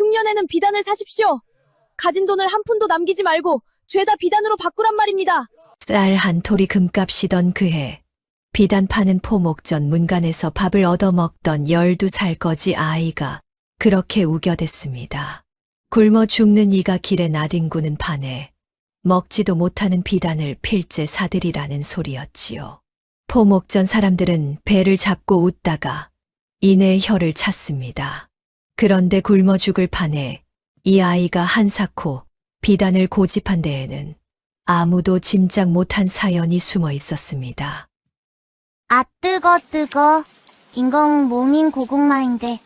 흉년에는 비단을 사십시오. 가진 돈을 한 푼도 남기지 말고 죄다 비단으로 바꾸란 말입니다. 쌀 한 톨이 금값이던 그해 비단 파는 포목전 문간에서 밥을 얻어먹던 12살 거지 아이가 그렇게 우겨댔습니다. 굶어 죽는 이가 길에 나뒹구는 판에 먹지도 못하는 비단을 필제 사들이라는 소리였지요. 포목전 사람들은 배를 잡고 웃다가 이내의 혀를 찼습니다. 그런데 굶어 죽을 판에 이 아이가 한사코 비단을 고집한 데에는 아무도 짐작 못한 사연이 숨어 있었습니다. 아, 뜨거. 인공 모민 고구마인데.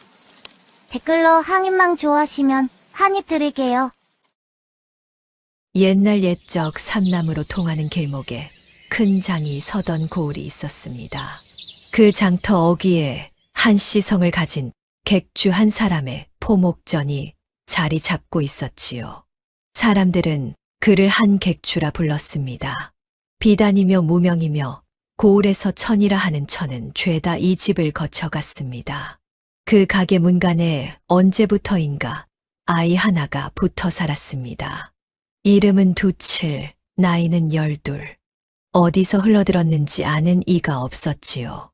댓글로 항입망 좋아하시면 한입 드릴게요. 옛날 옛적 삼남으로 통하는 길목에 큰 장이 서던 고을이 있었습니다. 그 장터 어귀에 한시성을 가진 객주 한 사람의 포목전이 자리 잡고 있었지요. 사람들은 그를 한 객주라 불렀습니다. 비단이며 무명이며 고을에서 천이라 하는 천은 죄다 이 집을 거쳐갔습니다. 그 가게 문간에 언제부터인가 아이 하나가 붙어 살았습니다. 이름은 두칠, 나이는 12. 어디서 흘러들었는지 아는 이가 없었지요.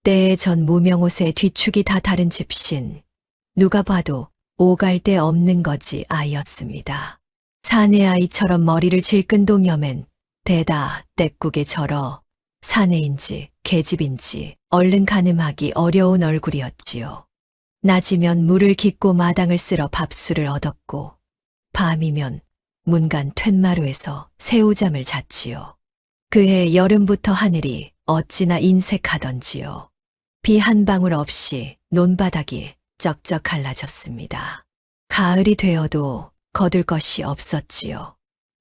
때에 전 무명옷의 뒤축이 다 다른 집신, 누가 봐도 오갈 데 없는 거지 아이였습니다. 사내 아이처럼 머리를 질끈 동여맨 대다 떼국에 절어 사내인지 계집인지 얼른 가늠하기 어려운 얼굴이었지요. 낮이면 물을 깃고 마당을 쓸어 밥술을 얻었고 밤이면 문간 툇마루에서 새우잠을 잤지요. 그해 여름부터 하늘이 어찌나 인색하던지요. 비 한 방울 없이 논바닥이 쩍쩍 갈라졌습니다. 가을이 되어도 거둘 것이 없었지요.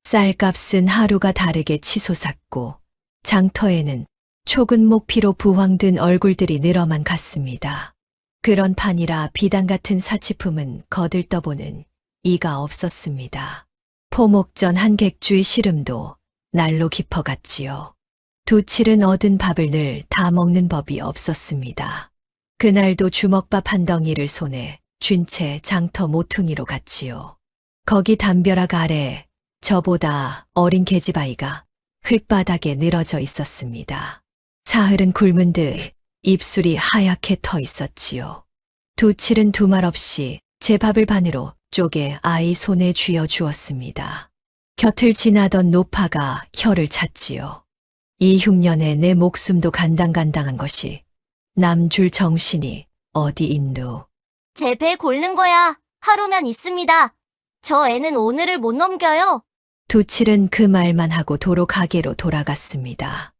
쌀값은 하루가 다르게 치솟았고 장터에는 촉은 목피로 부황든 얼굴들이 늘어만 갔습니다. 그런 판이라 비단 같은 사치품은 거들떠보는 이가 없었습니다. 포목전 한 객주의 시름도 날로 깊어갔지요. 두칠은 얻은 밥을 늘 다 먹는 법이 없었습니다. 그날도 주먹밥 한 덩이를 손에 쥔 채 장터 모퉁이로 갔지요. 거기 담벼락 아래 저보다 어린 계집아이가 흙바닥에 늘어져 있었습니다. 사흘은 굶은 듯 입술이 하얗게 터 있었지요. 두칠은 두말 없이 제 밥을 반으로 쪼개 아이 손에 쥐어 주었습니다. 곁을 지나던 노파가 혀를 찼지요. 이 흉년에 내 목숨도 간당간당한 것이 남 줄 정신이 어디 있누. 제 배 고른 거야. 하루면 있습니다. 저 애는 오늘을 못 넘겨요. 두칠은 그 말만 하고 도로 가게로 돌아갔습니다.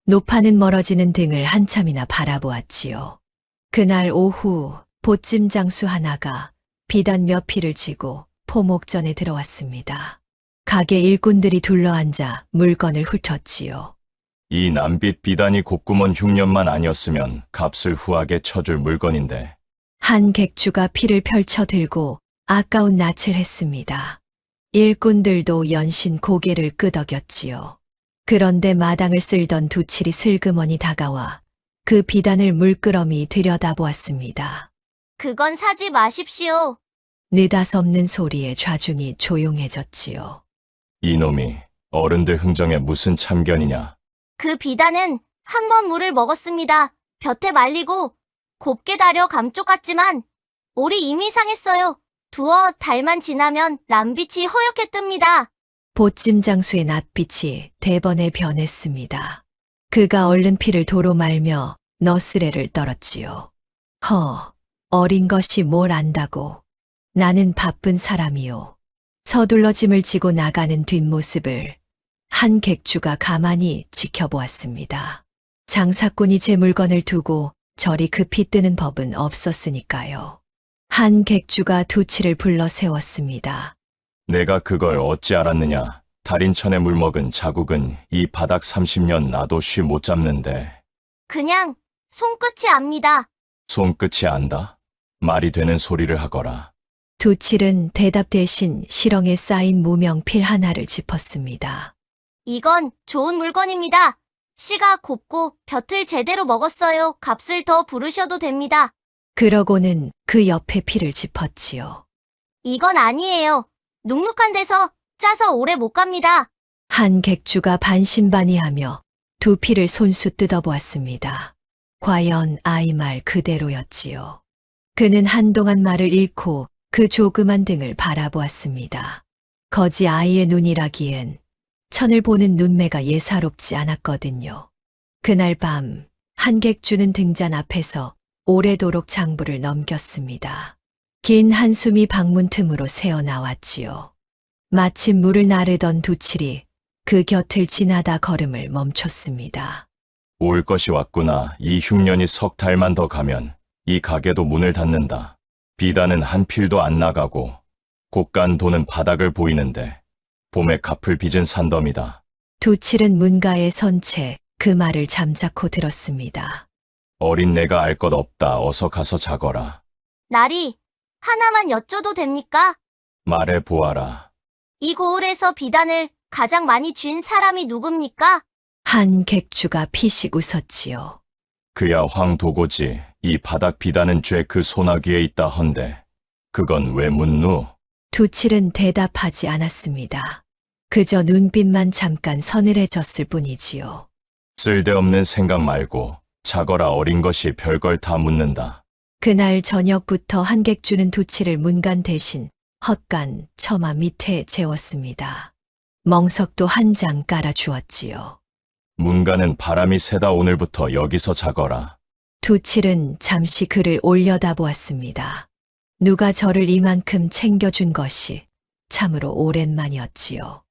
노파는 멀어지는 등을 한참이나 바라보았지요. 그날 오후 보찜 장수 하나가 비단 몇 피를 지고 포목전에 들어왔습니다. 가게 일꾼들이 둘러앉아 물건을 훑었지요. 이 남빛 비단이 곱구먼 흉년만 아니었으면 값을 후하게 쳐줄 물건인데. 한 객주가 피를 펼쳐 들고 아까운 낯을 했습니다. 일꾼들도 연신 고개를 끄덕였지요. 그런데 마당을 쓸던 두칠이 슬그머니 다가와 그 비단을 물끄러미 들여다보았습니다. 그건 사지 마십시오. 느닷없는 소리에 좌중이 조용해졌지요. 이놈이 어른들 흥정에 무슨 참견이냐. 그 비단은 한 번 물을 먹었습니다. 볕에 말리고 곱게 달여 감쪽 같지만 올이 이미 상했어요. 두어 달만 지나면 남빛이 허옇게 뜹니다. 보찜 장수의 낯빛이 대번에 변했습니다. 그가 얼른 피를 도로 말며 너스레를 떨었지요. 어린 것이 뭘 안다고. 나는 바쁜 사람이요. 서둘러 짐을 지고 나가는 뒷모습을 한 객주가 가만히 지켜보았습니다. 장사꾼이 제 물건을 두고 저리 급히 뜨는 법은 없었으니까요. 한 객주가 두칠을 불러 세웠습니다. 내가 그걸 어찌 알았느냐. 달인천에 물먹은 자국은 이 바닥 30년 나도 쉬 못 잡는데. 그냥 손끝이 압니다. 손끝이 안다? 말이 되는 소리를 하거라. 두칠은 대답 대신 실엉에 쌓인 무명 필 하나를 짚었습니다. 이건 좋은 물건입니다. 씨가 곱고 볕을 제대로 먹었어요. 값을 더 부르셔도 됩니다. 그러고는 그 옆에 필을 짚었지요. 이건 아니에요. 눅눅한 데서 짜서 오래 못 갑니다. 한 객주가 반신반의하며 두피를 손수 뜯어보았습니다. 과연 아이 말 그대로였지요. 그는 한동안 말을 잃고 그 조그만 등을 바라보았습니다. 거지 아이의 눈이라기엔 천을 보는 눈매가 예사롭지 않았거든요. 그날 밤 한객주는 등잔 앞에서 오래도록 장부를 넘겼습니다. 긴 한숨이 방문 틈으로 새어나왔지요. 마침 물을 나르던 두칠이 그 곁을 지나다 걸음을 멈췄습니다. 올 것이 왔구나. 이 흉년이 석 달만 더 가면 이 가게도 문을 닫는다. 비단은 한 필도 안 나가고 곳간 돈은 바닥을 보이는데 봄에 갚을 빚은 산더미다. 두칠은 문가에 선 채 그 말을 잠자코 들었습니다. 어린 내가 알 것 없다. 어서 가서 자거라. 나리, 하나만 여쭤도 됩니까? 말해 보아라. 이 고을에서 비단을 가장 많이 쥔 사람이 누굽니까? 한 객주가 피식 웃었지요. 그야 황도고지. 이 바닥 비단은 죄 그 소나기에 있다 헌데 그건 왜 묻누? 두칠은 대답하지 않았습니다. 그저 눈빛만 잠깐 서늘해졌을 뿐이지요. 쓸데없는 생각 말고 자거라. 어린 것이 별걸 다 묻는다. 그날 저녁부터 한객주는 두칠을 문간 대신 헛간 처마 밑에 재웠습니다. 멍석도 한 장 깔아주었지요. 문가는 바람이 새다. 오늘부터 여기서 자거라. 두칠은 잠시 그를 올려다보았습니다. 누가 저를 이만큼 챙겨준 것이 참으로 오랜만이었지요.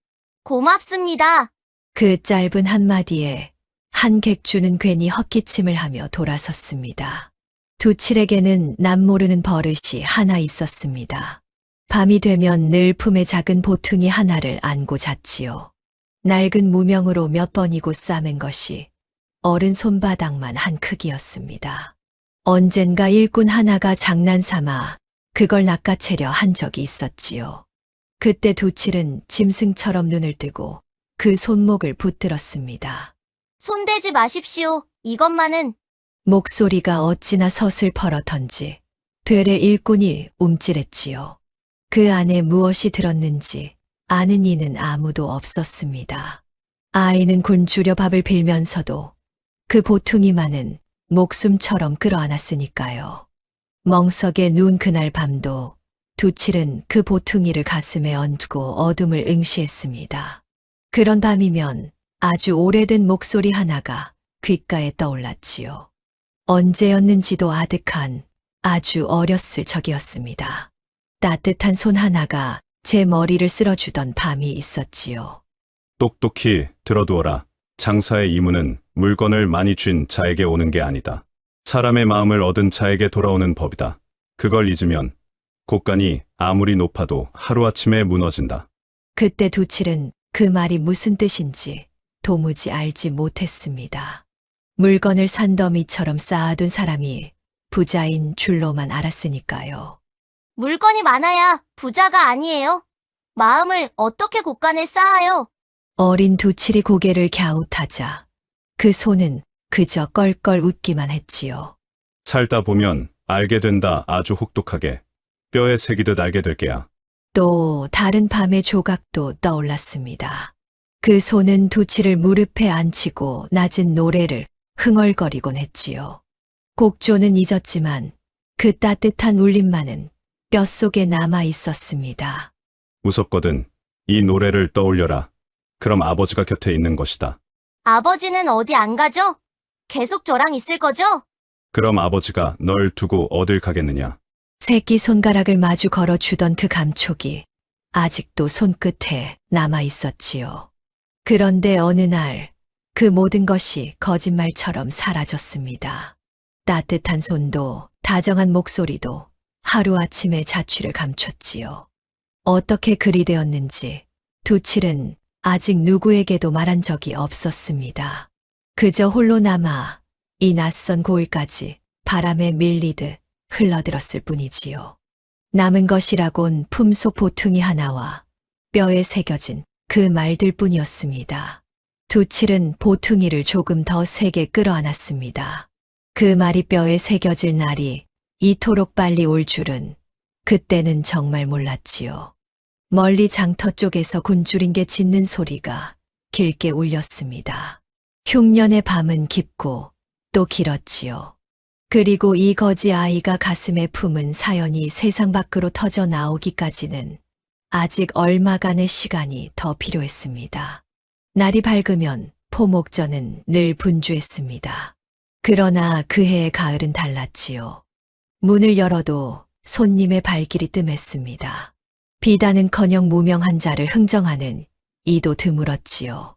고맙습니다. 그 짧은 한마디에 한객주는 괜히 헛기침을 하며 돌아섰습니다. 두칠에게는 남모르는 버릇이 하나 있었습니다. 밤이 되면 늘 품에 작은 보퉁이 하나를 안고 잤지요. 낡은 무명으로 몇 번이고 싸맨 것이 어른 손바닥만 한 크기였습니다. 언젠가 일꾼 하나가 장난삼아 그걸 낚아채려 한 적이 있었지요. 그때 두칠은 짐승처럼 눈을 뜨고 그 손목을 붙들었습니다. 손대지 마십시오. 이것만은. 목소리가 어찌나 서슬퍼렇던지 되레 일꾼이 움찔했지요. 그 안에 무엇이 들었는지 아는 이는 아무도 없었습니다. 아이는 곤주려 밥을 빌면서도 그 보퉁이만은 목숨처럼 끌어안았으니까요. 멍석에 누운 그날 밤도 두칠은 그 보퉁이를 가슴에 얹고 어둠을 응시했습니다. 그런 밤이면 아주 오래된 목소리 하나가 귓가에 떠올랐지요. 언제였는지도 아득한 아주 어렸을 적이었습니다. 따뜻한 손 하나가 제 머리를 쓸어주던 밤이 있었지요. 똑똑히 들어두어라. 장사의 이무는 물건을 많이 쥔 자에게 오는 게 아니다. 사람의 마음을 얻은 자에게 돌아오는 법이다. 그걸 잊으면 곳간이 아무리 높아도 하루아침에 무너진다. 그때 두칠은 그 말이 무슨 뜻인지 도무지 알지 못했습니다. 물건을 산더미처럼 쌓아둔 사람이 부자인 줄로만 알았으니까요. 물건이 많아야 부자가 아니에요. 마음을 어떻게 곳간에 쌓아요? 어린 두칠이 고개를 갸웃하자 그 손은 그저 껄껄 웃기만 했지요. 살다 보면 알게 된다. 아주 혹독하게 뼈에 새기듯 알게 될 게야. 또 다른 밤의 조각도 떠올랐습니다. 그 손은 두칠을 무릎에 앉히고 낮은 노래를 흥얼거리곤 했지요. 곡조는 잊었지만 그 따뜻한 울림만은 뼛속에 남아 있었습니다. 무섭거든. 이 노래를 떠올려라. 그럼 아버지가 곁에 있는 것이다. 아버지는 어디 안 가죠? 계속 저랑 있을 거죠? 그럼 아버지가 널 두고 어딜 가겠느냐. 새끼 손가락을 마주 걸어주던 그 감촉이 아직도 손끝에 남아 있었지요. 그런데 어느 날 그 모든 것이 거짓말처럼 사라졌습니다. 따뜻한 손도 다정한 목소리도 하루아침에 자취를 감췄지요. 어떻게 그리 되었는지 두칠은 아직 누구에게도 말한 적이 없었습니다. 그저 홀로 남아 이 낯선 고을까지 바람에 밀리듯 흘러들었을 뿐이지요. 남은 것이라곤 품속 보퉁이 하나와 뼈에 새겨진 그 말들 뿐이었습니다. 두칠은 보퉁이를 조금 더 세게 끌어안았습니다. 그 말이 뼈에 새겨질 날이 이토록 빨리 올 줄은 그때는 정말 몰랐지요. 멀리 장터 쪽에서 곤줄인 게 짖는 소리가 길게 울렸습니다. 흉년의 밤은 깊고 또 길었지요. 그리고 이 거지 아이가 가슴에 품은 사연이 세상 밖으로 터져 나오기까지는 아직 얼마간의 시간이 더 필요했습니다. 날이 밝으면 포목전은 늘 분주했습니다. 그러나 그해의 가을은 달랐지요. 문을 열어도 손님의 발길이 뜸했습니다. 비단은커녕 무명한 자를 흥정하는 이도 드물었지요.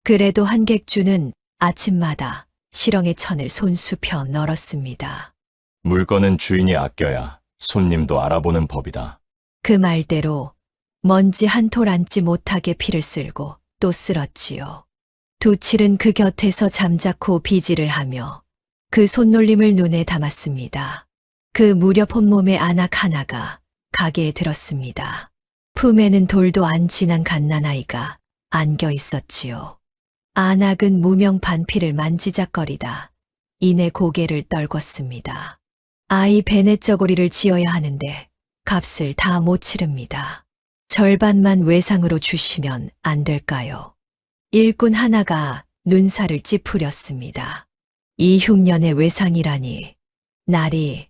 그래도 한객주는 아침마다 실ong의 천을 손수펴 널었습니다. 물건은 주인이 아껴야 손님도 알아보는 법이다. 그 말대로 먼지 한 톨 앉지 못하게 피를 쓸고 또 쓸었지요. 두칠은 그 곁에서 잠자코 비지를 하며 그 손놀림을 눈에 담았습니다. 그 무렵 온몸에 안악 하나가 가게에 들었습니다. 품에는 돌도 안 지난 갓난아이가 안겨 있었지요. 안악은 무명 반피를 만지작거리다 이내 고개를 떨궜습니다. 아이 베넷저고리를 지어야 하는데 값을 다 못 치릅니다. 절반만 외상으로 주시면 안 될까요? 일꾼 하나가 눈살을 찌푸렸습니다. 이 흉년의 외상이라니 날이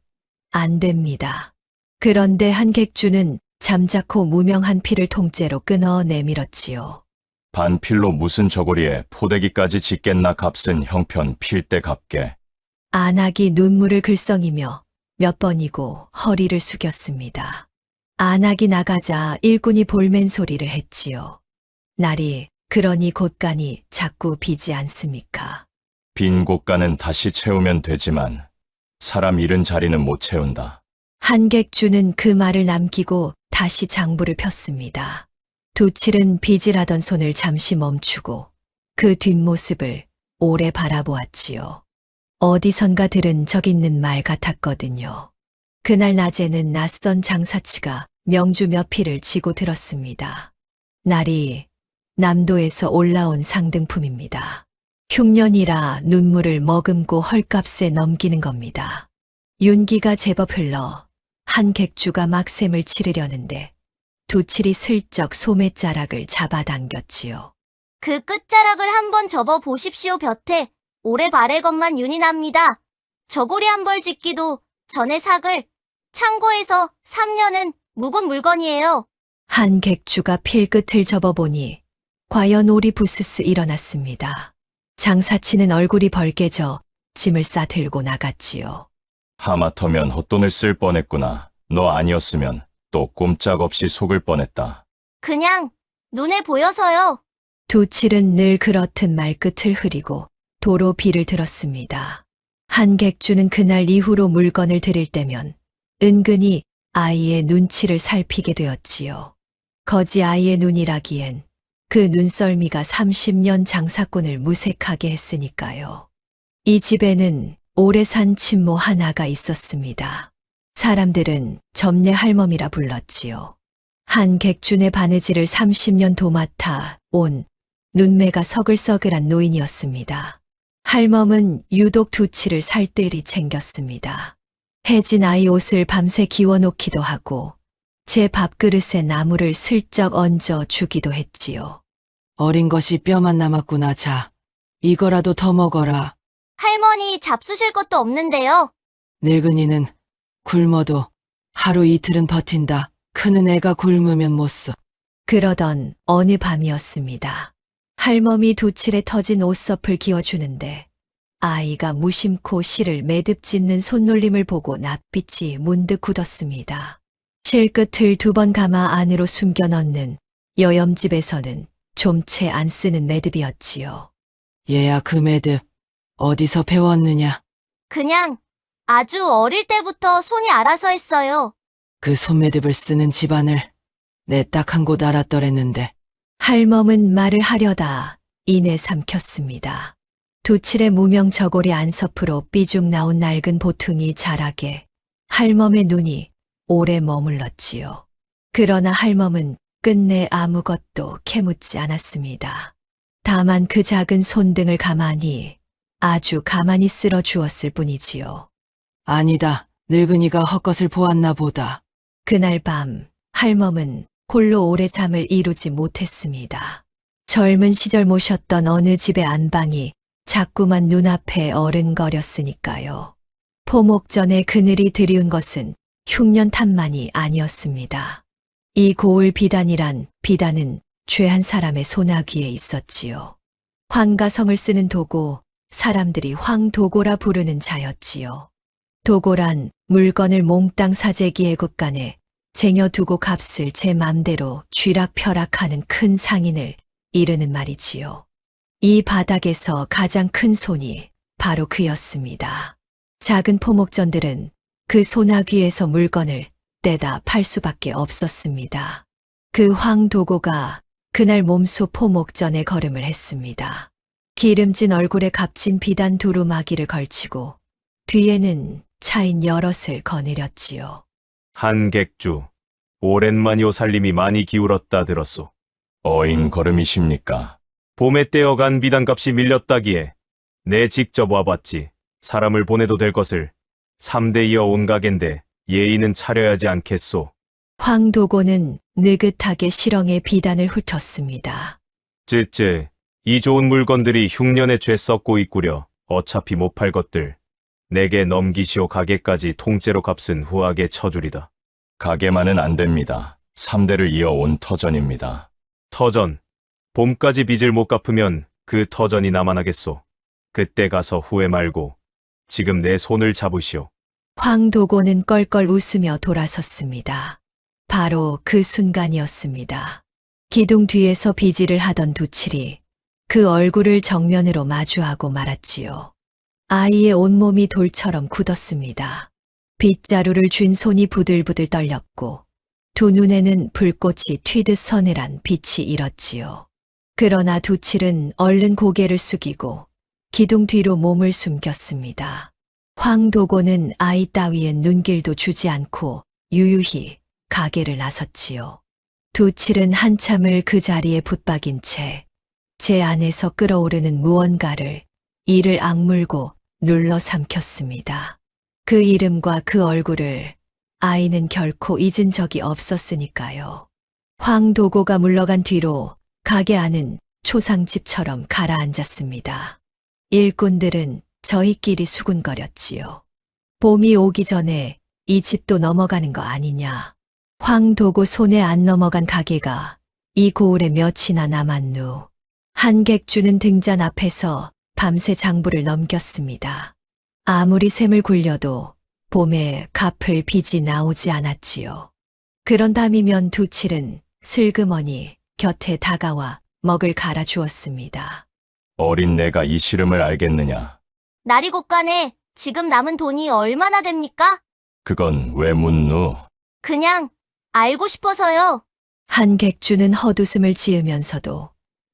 안 됩니다. 그런데 한객주는 잠자코 무명한 피를 통째로 끊어 내밀었지요. 반필로 무슨 저고리에 포대기까지 짓겠나 값은 형편 필 때 갚게. 안악이 눈물을 글썽이며 몇 번이고 허리를 숙였습니다. 안악이 나가자 일꾼이 볼멘 소리를 했지요. 날이 그러니 곳간이 자꾸 비지 않습니까? 빈 곳간은 다시 채우면 되지만 사람 잃은 자리는 못 채운다. 한객주는 그 말을 남기고 다시 장부를 폈습니다. 두칠은 빗질하던 손을 잠시 멈추고 그 뒷모습을 오래 바라보았지요. 어디선가 들은 적 있는 말 같았거든요. 그날 낮에는 낯선 장사치가 명주 몇 피를 지고 들었습니다. 날이 남도에서 올라온 상등품입니다. 흉년이라 눈물을 머금고 헐값에 넘기는 겁니다. 윤기가 제법 흘러 한객주가 막샘을 치르려는데 두칠이 슬쩍 소매자락을 잡아당겼지요. 그 끝자락을 한번 접어 보십시오, 볕에. 오래 바래것만 윤이 납니다. 저고리 한 벌 짓기도 전에 삭을 창고에서 3년은 묵은 물건이에요. 한객주가 필끝을 접어보니 과연 오리부스스 일어났습니다. 장사치는 얼굴이 벌개져 짐을 싸 들고 나갔지요. 하마터면 헛돈을 쓸 뻔했구나. 너 아니었으면 또 꼼짝없이 속을 뻔했다. 그냥 눈에 보여서요. 두칠은 늘 그렇듯 말끝을 흐리고 도로 비를 들었습니다. 한객주는 그날 이후로 물건을 들일 때면 은근히 아이의 눈치를 살피게 되었지요. 거지 아이의 눈이라기엔 그 눈썰미가 30년 장사꾼을 무색하게 했으니까요. 이 집에는 오래 산 친모 하나가 있었습니다. 사람들은 점례 할멈이라 불렀지요. 한객준의 바느질을 30년 도맡아 온 눈매가 서글서글한 노인이었습니다. 할멈은 유독 두치를 살뜰히 챙겼습니다. 해진 아이 옷을 밤새 기워놓기도 하고 제 밥그릇에 나물을 슬쩍 얹어 주기도 했지요. 어린 것이 뼈만 남았구나. 자, 이거라도 더 먹어라. 할머니 잡수실 것도 없는데요. 늙은이는 굶어도 하루 이틀은 버틴다. 크는 애가 굶으면 못 써. 그러던 어느 밤이었습니다. 할멈이 두칠에 터진 옷섭을 기워주는데 아이가 무심코 실을 매듭 짓는 손놀림을 보고 낯빛이 문득 굳었습니다. 실끝을 2번 감아 안으로 숨겨 넣는 여염집에서는 좀 채 안 쓰는 매듭이었지요. 얘야, 그 매듭 어디서 배웠느냐? 그냥 아주 어릴 때부터 손이 알아서 했어요. 그 손매듭을 쓰는 집안을 내 딱 한 곳 알았더랬는데. 할멈은 말을 하려다 이내 삼켰습니다. 두칠의 무명 저고리 안섭으로 삐죽 나온 낡은 보퉁이 자락에 할멈의 눈이 오래 머물렀지요. 그러나 할멈은 끝내 아무것도 캐묻지 않았습니다. 다만 그 작은 손등을 가만히 아주 가만히 쓸어 주었을 뿐이지요. 아니다. 늙은이가 헛것을 보았나 보다. 그날 밤 할멈은 홀로 오래 잠을 이루지 못했습니다. 젊은 시절 모셨던 어느 집의 안방이 자꾸만 눈앞에 어른거렸으니까요. 포목 전에 그늘이 드리운 것은 흉년 탓만이 아니었습니다. 이 고을 비단이란 비단은 죄 한 사람의 소나귀에 있었지요. 황가성을 쓰는 도고, 사람들이 황도고라 부르는 자였지요. 도고란 물건을 몽땅 사재기의 국간에 쟁여두고 값을 제 맘대로 쥐락펴락하는 큰 상인을 이르는 말이지요. 이 바닥에서 가장 큰 손이 바로 그였습니다. 작은 포목전들은 그 소나귀에서 물건을 떼다 팔 수밖에 없었습니다. 그 황도고가 그날 몸소 포목전에 걸음을 했습니다. 기름진 얼굴에 값진 비단 두루마기를 걸치고 뒤에는 차인 여럿을 거느렸지요. 한객주, 오랜만이오. 살림이 많이 기울었다 들었소. 어인 걸음이십니까? 봄에 떼어간 비단값이 밀렸다기에 내 직접 와봤지. 사람을 보내도 될 것을 3대 이어 온 가게인데 예의는 차려야지 않겠소. 황도고는 느긋하게 실엉에 비단을 훑었습니다. 쯔쯔, 이 좋은 물건들이 흉년에 죄 썩고 있구려. 어차피 못 팔 것들 내게 넘기시오. 가게까지 통째로 값은 후하게 쳐주리다. 가게만은 안 됩니다. 3대를 이어온 터전입니다. 터전, 봄까지 빚을 못 갚으면 그 터전이 남아나겠소. 그때 가서 후회 말고 지금 내 손을 잡으시오. 황도고는 껄껄 웃으며 돌아섰습니다. 바로 그 순간이었습니다. 기둥 뒤에서 비지를 하던 두칠이 그 얼굴을 정면으로 마주하고 말았지요. 아이의 온몸이 돌처럼 굳었습니다. 빗자루를 쥔 손이 부들부들 떨렸고 두 눈에는 불꽃이 튀듯 서늘한 빛이 일었지요. 그러나 두칠은 얼른 고개를 숙이고 기둥 뒤로 몸을 숨겼습니다. 황도고는 아이 따위엔 눈길도 주지 않고 유유히 가게를 나섰지요. 두칠은 한참을 그 자리에 붙박인 채 제 안에서 끓어오르는 무언가를 이를 악물고 눌러 삼켰습니다. 그 이름과 그 얼굴을 아이는 결코 잊은 적이 없었으니까요. 황도고가 물러간 뒤로 가게 안은 초상집처럼 가라앉았습니다. 일꾼들은 저희끼리 수군거렸지요. 봄이 오기 전에 이 집도 넘어가는 거 아니냐. 황도고 손에 안 넘어간 가게가 이 고을에 몇이나 남았누. 한객주는 등잔 앞에서 밤새 장부를 넘겼습니다. 아무리 샘을 굴려도 봄에 갚을 빚이 나오지 않았지요. 그런 밤이면 두칠은 슬그머니 곁에 다가와 먹을 갈아주었습니다. 어린 내가 이 시름을 알겠느냐? 날이 곧가네. 지금 남은 돈이 얼마나 됩니까? 그건 왜 묻누? 그냥 알고 싶어서요. 한객주는 헛웃음을 지으면서도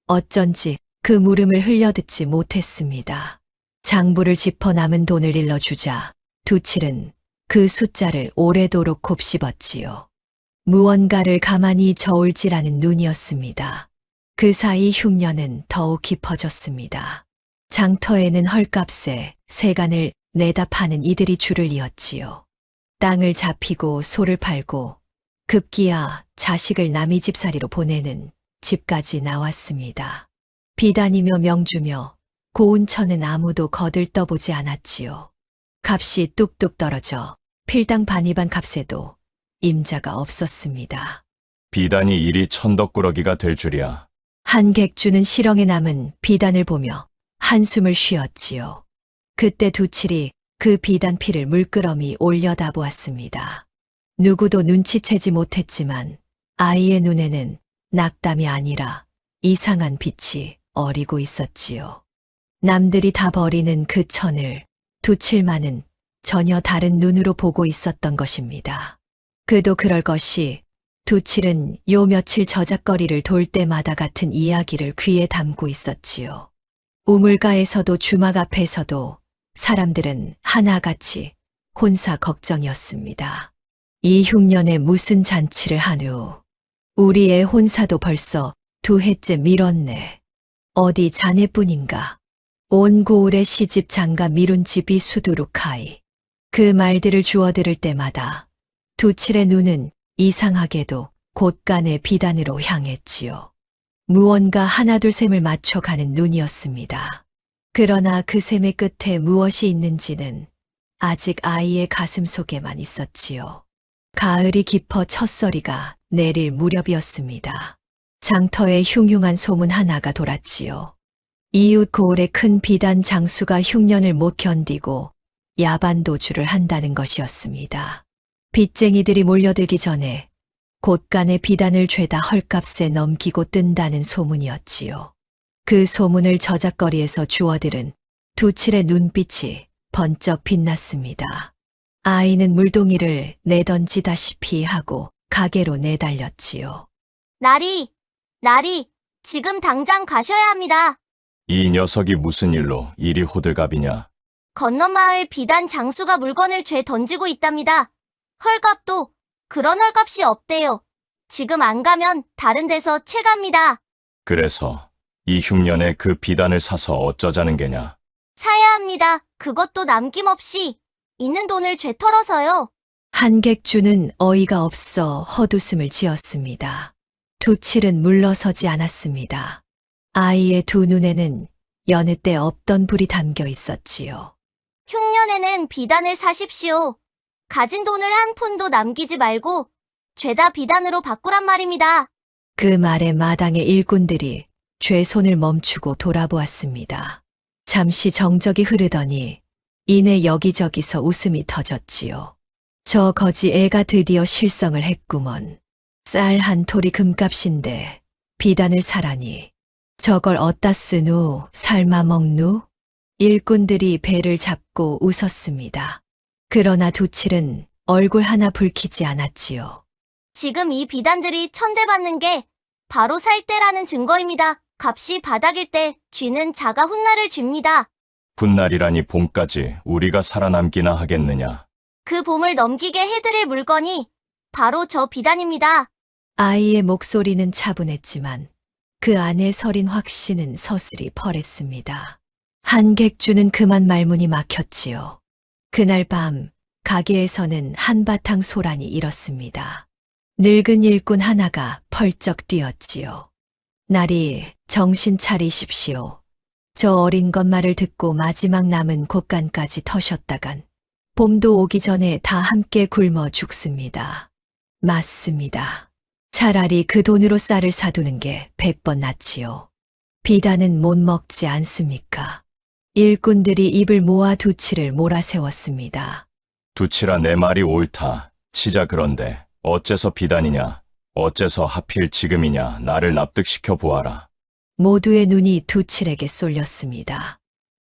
어쩐지 그 물음을 흘려듣지 못했습니다. 장부를 짚어 남은 돈을 일러주자 두칠은 그 숫자를 오래도록 곱씹었지요. 무언가를 가만히 저울질하는 눈이었습니다. 그 사이 흉년은 더욱 깊어졌습니다. 장터에는 헐값에 세간을 내다 파는 이들이 줄을 이었지요. 땅을 잡히고 소를 팔고 급기야 자식을 남의 집살이로 보내는 집까지 나왔습니다. 비단이며 명주며 고운천은 아무도 거들떠보지 않았지요. 값이 뚝뚝 떨어져 필당 반이반 값에도 임자가 없었습니다. 비단이 일이 천덕꾸러기가 될 줄이야. 한객주는 실엉에 남은 비단을 보며 한숨을 쉬었지요. 그때 두칠이 그 비단 피를 물끄러미 올려다 보았습니다. 누구도 눈치채지 못했지만 아이의 눈에는 낙담이 아니라 이상한 빛이 어리고 있었지요. 남들이 다 버리는 그 천을 두칠만은 전혀 다른 눈으로 보고 있었던 것입니다. 그도 그럴 것이 두칠은 요 며칠 저작거리를 돌 때마다 같은 이야기를 귀에 담고 있었지요. 우물가에서도 주막 앞에서도 사람들은 하나같이 혼사 걱정이었습니다. 이 흉년에 무슨 잔치를 하누. 우리 애 혼사도 벌써 2해째 미뤘네. 어디 자네뿐인가. 온 고을의 시집 장가 미룬 집이 수두룩하이. 그 말들을 주워들을 때마다 두칠의 눈은 이상하게도 곳간의 비단으로 향했지요. 무언가 하나둘 셈을 맞춰가는 눈이었습니다. 그러나 그 셈의 끝에 무엇이 있는지는 아직 아이의 가슴 속에만 있었지요. 가을이 깊어 첫서리가 내릴 무렵이었습니다. 장터에 흉흉한 소문 하나가 돌았지요. 이웃 고을의 큰 비단 장수가 흉년을 못 견디고 야반 도주를 한다는 것이었습니다. 빚쟁이들이 몰려들기 전에 곳간의 비단을 죄다 헐값에 넘기고 뜬다는 소문이었지요. 그 소문을 저작거리에서 주워들은 두칠의 눈빛이 번쩍 빛났습니다. 아이는 물동이를 내던지다시피 하고 가게로 내달렸지요. 나리, 지금 당장 가셔야 합니다. 이 녀석이 무슨 일로 이리 호들갑이냐? 건너마을 비단 장수가 물건을 죄 던지고 있답니다. 헐값도 그런 헐값이 없대요. 지금 안 가면 다른 데서 채갑니다. 그래서 이 흉년에 그 비단을 사서 어쩌자는 게냐? 사야 합니다. 그것도 남김없이 있는 돈을 죄 털어서요. 한객주는 어이가 없어 헛웃음을 지었습니다. 두칠은 물러서지 않았습니다. 아이의 두 눈에는 여느 때 없던 불이 담겨 있었지요. 흉년에는 비단을 사십시오. 가진 돈을 한 푼도 남기지 말고 죄다 비단으로 바꾸란 말입니다. 그 말에 마당의 일꾼들이 죄손을 멈추고 돌아보았습니다. 잠시 정적이 흐르더니 이내 여기저기서 웃음이 터졌지요. 저 거지 애가 드디어 실성을 했구먼. 쌀 한 톨이 금값인데 비단을 사라니. 저걸 어디다 쓰누? 삶아 먹누? 일꾼들이 배를 잡고 웃었습니다. 그러나 두칠은 얼굴 하나 붉히지 않았지요. 지금 이 비단들이 천대받는 게 바로 살 때라는 증거입니다. 값이 바닥일 때 쥐는 자가 훗날을 줍니다. 훗날이라니 봄까지 우리가 살아남기나 하겠느냐? 그 봄을 넘기게 해드릴 물건이 바로 저 비단입니다. 아이의 목소리는 차분했지만 그 안에 서린 확신은 서슬이 펄했습니다. 한객주는 그만 말문이 막혔지요. 그날 밤 가게에서는 한바탕 소란이 일었습니다. 늙은 일꾼 하나가 펄쩍 뛰었지요. 나리, 정신 차리십시오. 저 어린 것 말을 듣고 마지막 남은 곳간까지 터셨다간 봄도 오기 전에 다 함께 굶어 죽습니다. 맞습니다. 차라리 그 돈으로 쌀을 사두는 게 100번 낫지요. 비단은 못 먹지 않습니까? 일꾼들이 입을 모아 두칠을 몰아세웠습니다. 두칠아 내 말이 옳다. 치자 그런데 어째서 비단이냐? 어째서 하필 지금이냐? 나를 납득시켜 보아라. 모두의 눈이 두칠에게 쏠렸습니다.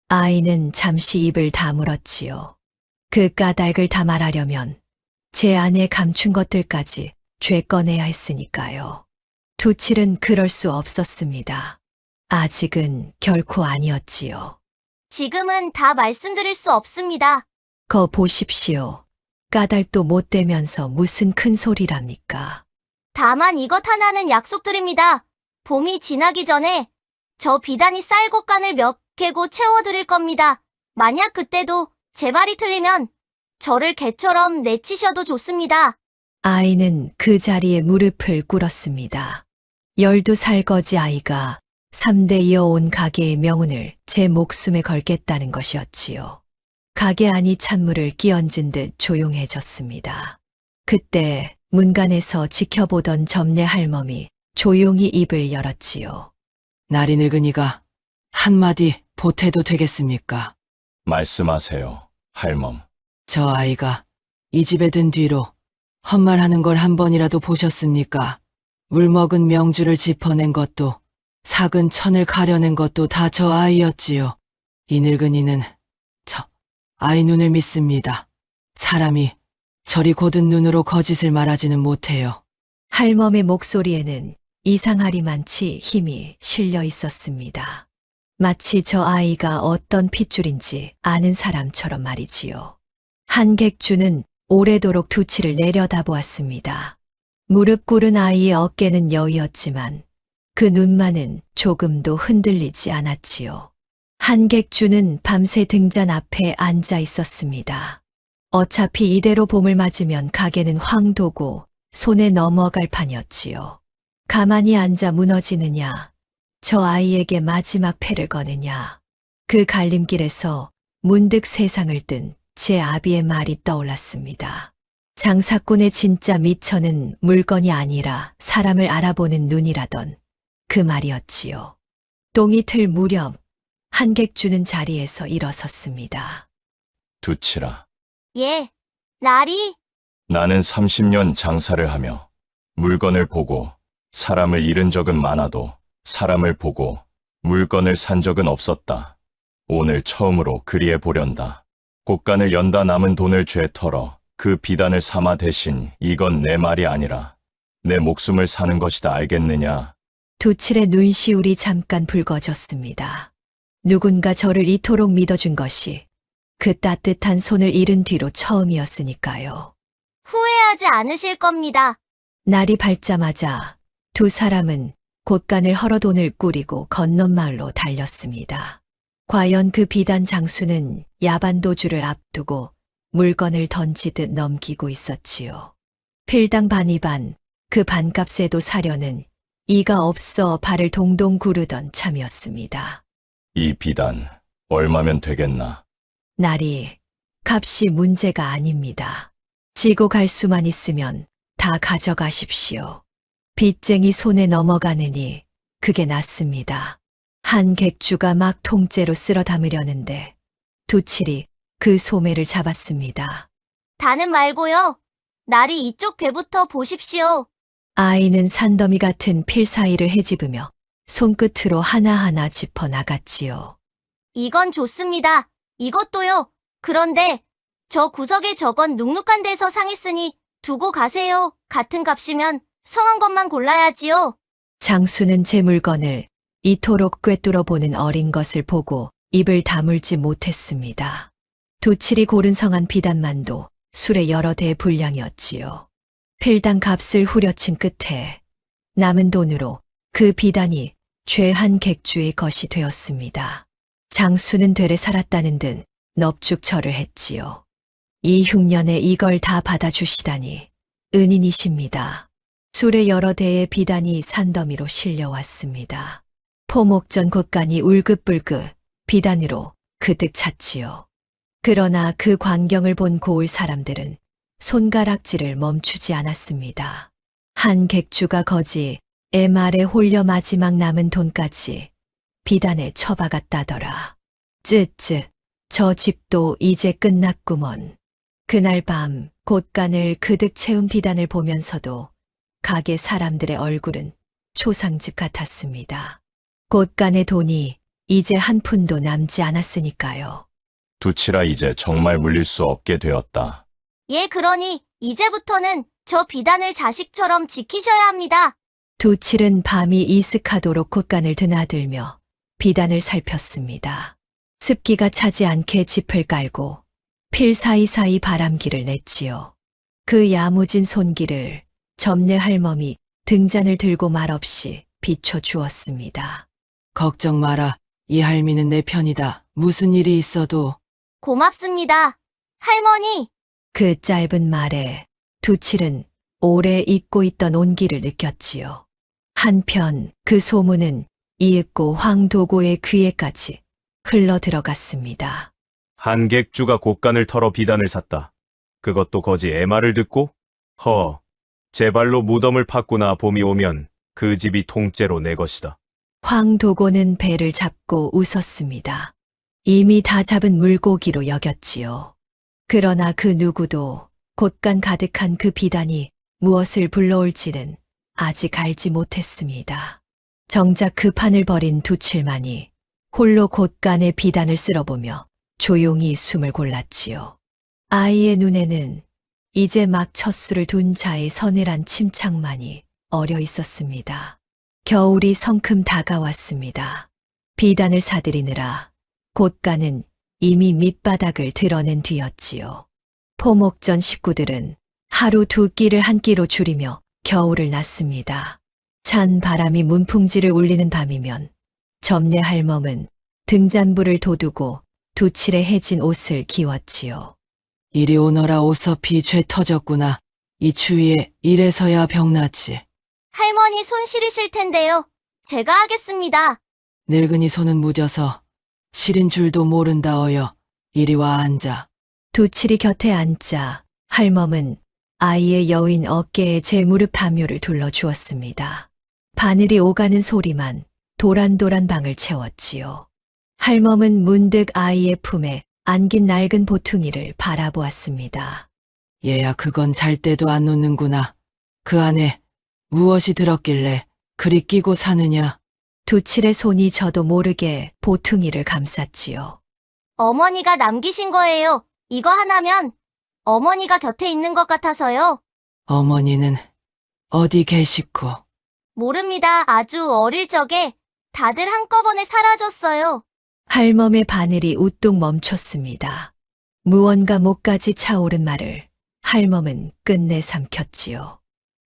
아이는 잠시 입을 다물었지요. 그 까닭을 다 말하려면 제 안에 감춘 것들까지 죄 꺼내야 했으니까요. 두칠은 그럴 수 없었습니다. 아직은 결코 아니었지요. 지금은 다 말씀드릴 수 없습니다. 거 보십시오. 까닭도 못 대면서 무슨 큰 소리랍니까? 다만 이것 하나는 약속드립니다. 봄이 지나기 전에 저 비단이 쌀 곳간을 몇 개고 채워드릴 겁니다. 만약 그때도 제 말이 틀리면 저를 개처럼 내치셔도 좋습니다. 아이는 그 자리에 무릎을 꿇었습니다. 12살 거지 아이가 3대 이어온 가게의 명운을 제 목숨에 걸겠다는 것이었지요. 가게 안이 찬물을 끼얹은 듯 조용해졌습니다. 그때 문간에서 지켜보던 점례 할멈이 조용히 입을 열었지요. 나리 늙은이가 한마디 보태도 되겠습니까? 말씀하세요, 할멈. 저 아이가 이 집에 든 뒤로 헛말하는 걸 한 번이라도 보셨습니까? 물먹은 명주를 짚어낸 것도 삭은 천을 가려낸 것도 다 저 아이였지요. 이 늙은이는 저 아이 눈을 믿습니다. 사람이 저리 곧은 눈으로 거짓을 말하지는 못해요. 할멈의 목소리에는 이상하리만치 힘이 실려 있었습니다. 마치 저 아이가 어떤 핏줄인지 아는 사람처럼 말이지요. 한객주는 오래도록 두치를 내려다보았습니다. 무릎 꿇은 아이의 어깨는 여위었지만 그 눈만은 조금도 흔들리지 않았지요. 한객주는 밤새 등잔 앞에 앉아 있었습니다. 어차피 이대로 봄을 맞으면 가게는 황도고 손에 넘어갈 판이었지요. 가만히 앉아 무너지느냐, 저 아이에게 마지막 패를 거느냐. 그 갈림길에서 문득 세상을 뜬 제 아비의 말이 떠올랐습니다. 장사꾼의 진짜 미천은 물건이 아니라 사람을 알아보는 눈이라던 그 말이었지요. 똥이 틀 무렵 한객주는 자리에서 일어섰습니다. 두치라. 예, 나리. 나는 30년 장사를 하며 물건을 보고 사람을 잃은 적은 많아도 사람을 보고 물건을 산 적은 없었다. 오늘 처음으로 그리해 보련다. 곳간을 연다 남은 돈을 죄 털어 그 비단을 삼아 대신 이건 내 말이 아니라 내 목숨을 사는 것이다 알겠느냐? 두칠의 눈시울이 잠깐 붉어졌습니다. 누군가 저를 이토록 믿어준 것이 그 따뜻한 손을 잃은 뒤로 처음이었으니까요. 후회하지 않으실 겁니다. 날이 밝자마자 두 사람은 곳간을 헐어 돈을 꾸리고 건넌 마을로 달렸습니다. 과연 그 비단 장수는 야반도주를 앞두고 물건을 던지듯 넘기고 있었지요. 필당 반이반, 그 반값에도 사려는 이가 없어 발을 동동 구르던 참이었습니다. 이 비단 얼마면 되겠나? 날이 값이 문제가 아닙니다. 지고 갈 수만 있으면 다 가져가십시오. 빚쟁이 손에 넘어가느니 그게 낫습니다. 한 객주가 막 통째로 쓸어 담으려는데 두칠이 그 소매를 잡았습니다. 다는 말고요. 나리 이쪽 배부터 보십시오. 아이는 산더미 같은 필 사이를 헤집으며 손끝으로 하나하나 짚어 나갔지요. 이건 좋습니다. 이것도요. 그런데 저 구석에 저건 눅눅한 데서 상했으니 두고 가세요. 같은 값이면 성한 것만 골라야지요. 장수는 제 물건을 이토록 꿰뚫어 보는 어린 것을 보고 입을 다물지 못했습니다. 두칠이 고른 성한 비단만도 술의 여러 대의 분량이었지요. 필당 값을 후려친 끝에 남은 돈으로 그 비단이 죄 한 객주의 것이 되었습니다. 장수는 되레 살았다는 듯 넙죽절을 했지요. 이 흉년에 이걸 다 받아주시다니 은인이십니다. 술의 여러 대의 비단이 산더미로 실려왔습니다. 포목전 곳간이 울긋불긋 비단으로 그득 찼지요. 그러나 그 광경을 본 고을 사람들은 손가락질을 멈추지 않았습니다. 한 객주가 거지 애 말에 홀려 마지막 남은 돈까지 비단에 처박았다더라. 쯧쯧, 저 집도 이제 끝났구먼. 그날 밤 곳간을 그득 채운 비단을 보면서도 가게 사람들의 얼굴은 초상집 같았습니다. 곳간의 돈이 이제 한 푼도 남지 않았으니까요. 두치라 이제 정말 물릴 수 없게 되었다. 예, 그러니 이제부터는 저 비단을 자식처럼 지키셔야 합니다. 두칠은 밤이 이슥하도록 곳간을 드나들며 비단을 살폈습니다. 습기가 차지 않게 짚을 깔고 필 사이사이 바람기를 냈지요. 그 야무진 손길을 점례 할멈이 등잔을 들고 말없이 비춰주었습니다. 걱정 마라. 이 할미는 내 편이다. 무슨 일이 있어도. 고맙습니다. 할머니, 그 짧은 말에 두칠은 오래 잊고 있던 온기를 느꼈지요. 한편 그 소문은 이윽고 황도고의 귀에까지 흘러 들어갔습니다. 한 객주가 곳간을 털어 비단을 샀다. 그것도 거지 애말을 듣고? 제 발로 무덤을 팠구나. 봄이 오면 그 집이 통째로 내 것이다. 황도고는 배를 잡고 웃었습니다. 이미 다 잡은 물고기로 여겼지요. 그러나 그 누구도 곳간 가득한 그 비단이 무엇을 불러올지는 아직 알지 못했습니다. 정작 그 판을 벌인 두칠만이 홀로 곳간의 비단을 쓸어보며 조용히 숨을 골랐지요. 아이의 눈에는 이제 막 첫 술을 둔 자의 서늘한 침착만이 어려 있었습니다. 겨울이 성큼 다가왔습니다. 비단을 사들이느라 곳간은 이미 밑바닥을 드러낸 뒤였지요. 포목전 식구들은 하루 두 끼를 한 끼로 줄이며 겨울을 났습니다. 찬 바람이 문풍지를 울리는 밤이면 점례 할멈은 등잔불을 돋우고 두칠에 해진 옷을 기웠지요. 이리 오너라. 오서피 죄 터졌구나. 이 추위에 이래서야 병나지. 할머니 손 시리실 텐데요. 제가 하겠습니다. 늙은이 손은 무뎌서 시린 줄도 모른다 어여. 이리 와 앉아. 두칠이 곁에 앉자 할멈은 아이의 여인 어깨에 제 무릎 담요를 둘러주었습니다. 바늘이 오가는 소리만 도란도란 방을 채웠지요. 할멈은 문득 아이의 품에 안긴 낡은 보퉁이를 바라보았습니다. 얘야 그건 잘 때도 안 놓는구나. 그 안에 무엇이 들었길래 그리 끼고 사느냐. 두칠의 손이 저도 모르게 보퉁이를 감쌌지요. 어머니가 남기신 거예요. 이거 하나면 어머니가 곁에 있는 것 같아서요. 어머니는 어디 계시고. 모릅니다. 아주 어릴 적에 다들 한꺼번에 사라졌어요. 할멈의 바늘이 우뚝 멈췄습니다. 무언가 목까지 차오른 말을 할멈은 끝내 삼켰지요.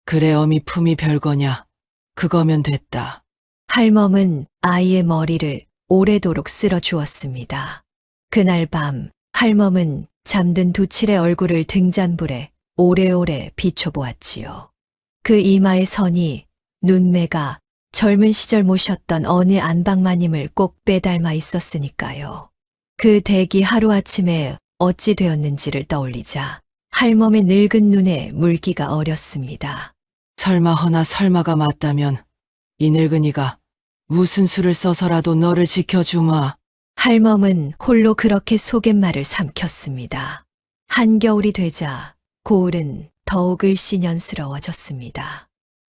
그래 어미 품이 별거냐. 그거면 됐다. 할멈은 아이의 머리를 오래도록 쓸어 주었습니다. 그날 밤 할멈은 잠든 두칠의 얼굴을 등잔불에 오래오래 비춰보았지요. 그 이마의 선이 눈매가 젊은 시절 모셨던 어느 안방마님을 꼭 빼닮아 있었으니까요. 그 댁이 하루아침에 어찌 되었는지를 떠올리자 할멈의 늙은 눈에 물기가 어렸습니다. 설마 허나 설마가 맞다면 이 늙은이가 무슨 수를 써서라도 너를 지켜주마. 할멈은 홀로 그렇게 속갯말을 삼켰습니다. 한겨울이 되자 고을은 더욱 을씨년스러워졌습니다.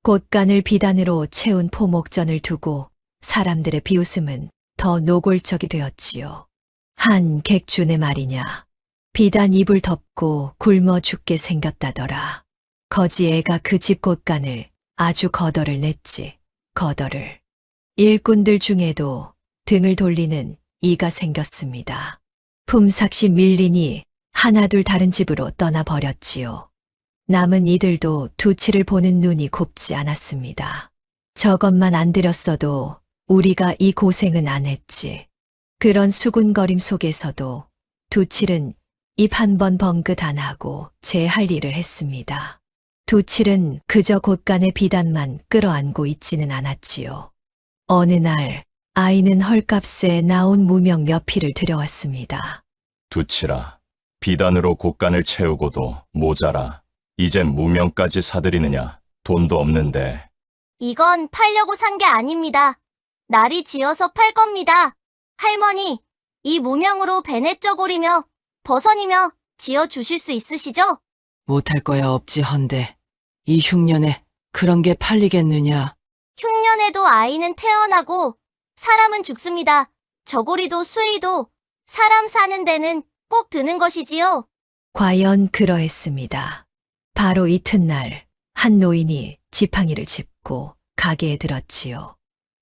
곳간을 비단으로 채운 포목전을 두고 사람들의 비웃음은 더 노골적이 되었지요. 한 객주네 말이냐. 비단 이불 덮고 굶어 죽게 생겼다더라. 거지 애가 그 집 곳간을 아주 거덜을 냈지. 거덜을. 일꾼들 중에도 등을 돌리는 이가 생겼습니다. 품삯이 밀리니 하나둘 다른 집으로 떠나버렸지요. 남은 이들도 두치를 보는 눈이 곱지 않았습니다. 저것만 안 들였어도 우리가 이 고생은 안 했지. 그런 수군거림 속에서도 두칠은 입 한 번 벙긋 안 하고 제 할 일을 했습니다. 두칠은 그저 곳간의 비단만 끌어안고 있지는 않았지요. 어느 날 아이는 헐값에 나온 무명 몇 피를 들여왔습니다. 두치라. 비단으로 곳간을 채우고도 모자라. 이젠 무명까지 사들이느냐. 돈도 없는데. 이건 팔려고 산 게 아닙니다. 날이 지어서 팔 겁니다. 할머니, 이 무명으로 베넷저고리며 버선이며 지어 주실 수 있으시죠? 못할 거야 없지 헌데. 이 흉년에 그런 게 팔리겠느냐. 흉년에도 아이는 태어나고 사람은 죽습니다. 저고리도 수의도 사람 사는 데는 꼭 드는 것이지요. 과연 그러했습니다. 바로 이튿날 한 노인이 지팡이를 짚고 가게에 들었지요.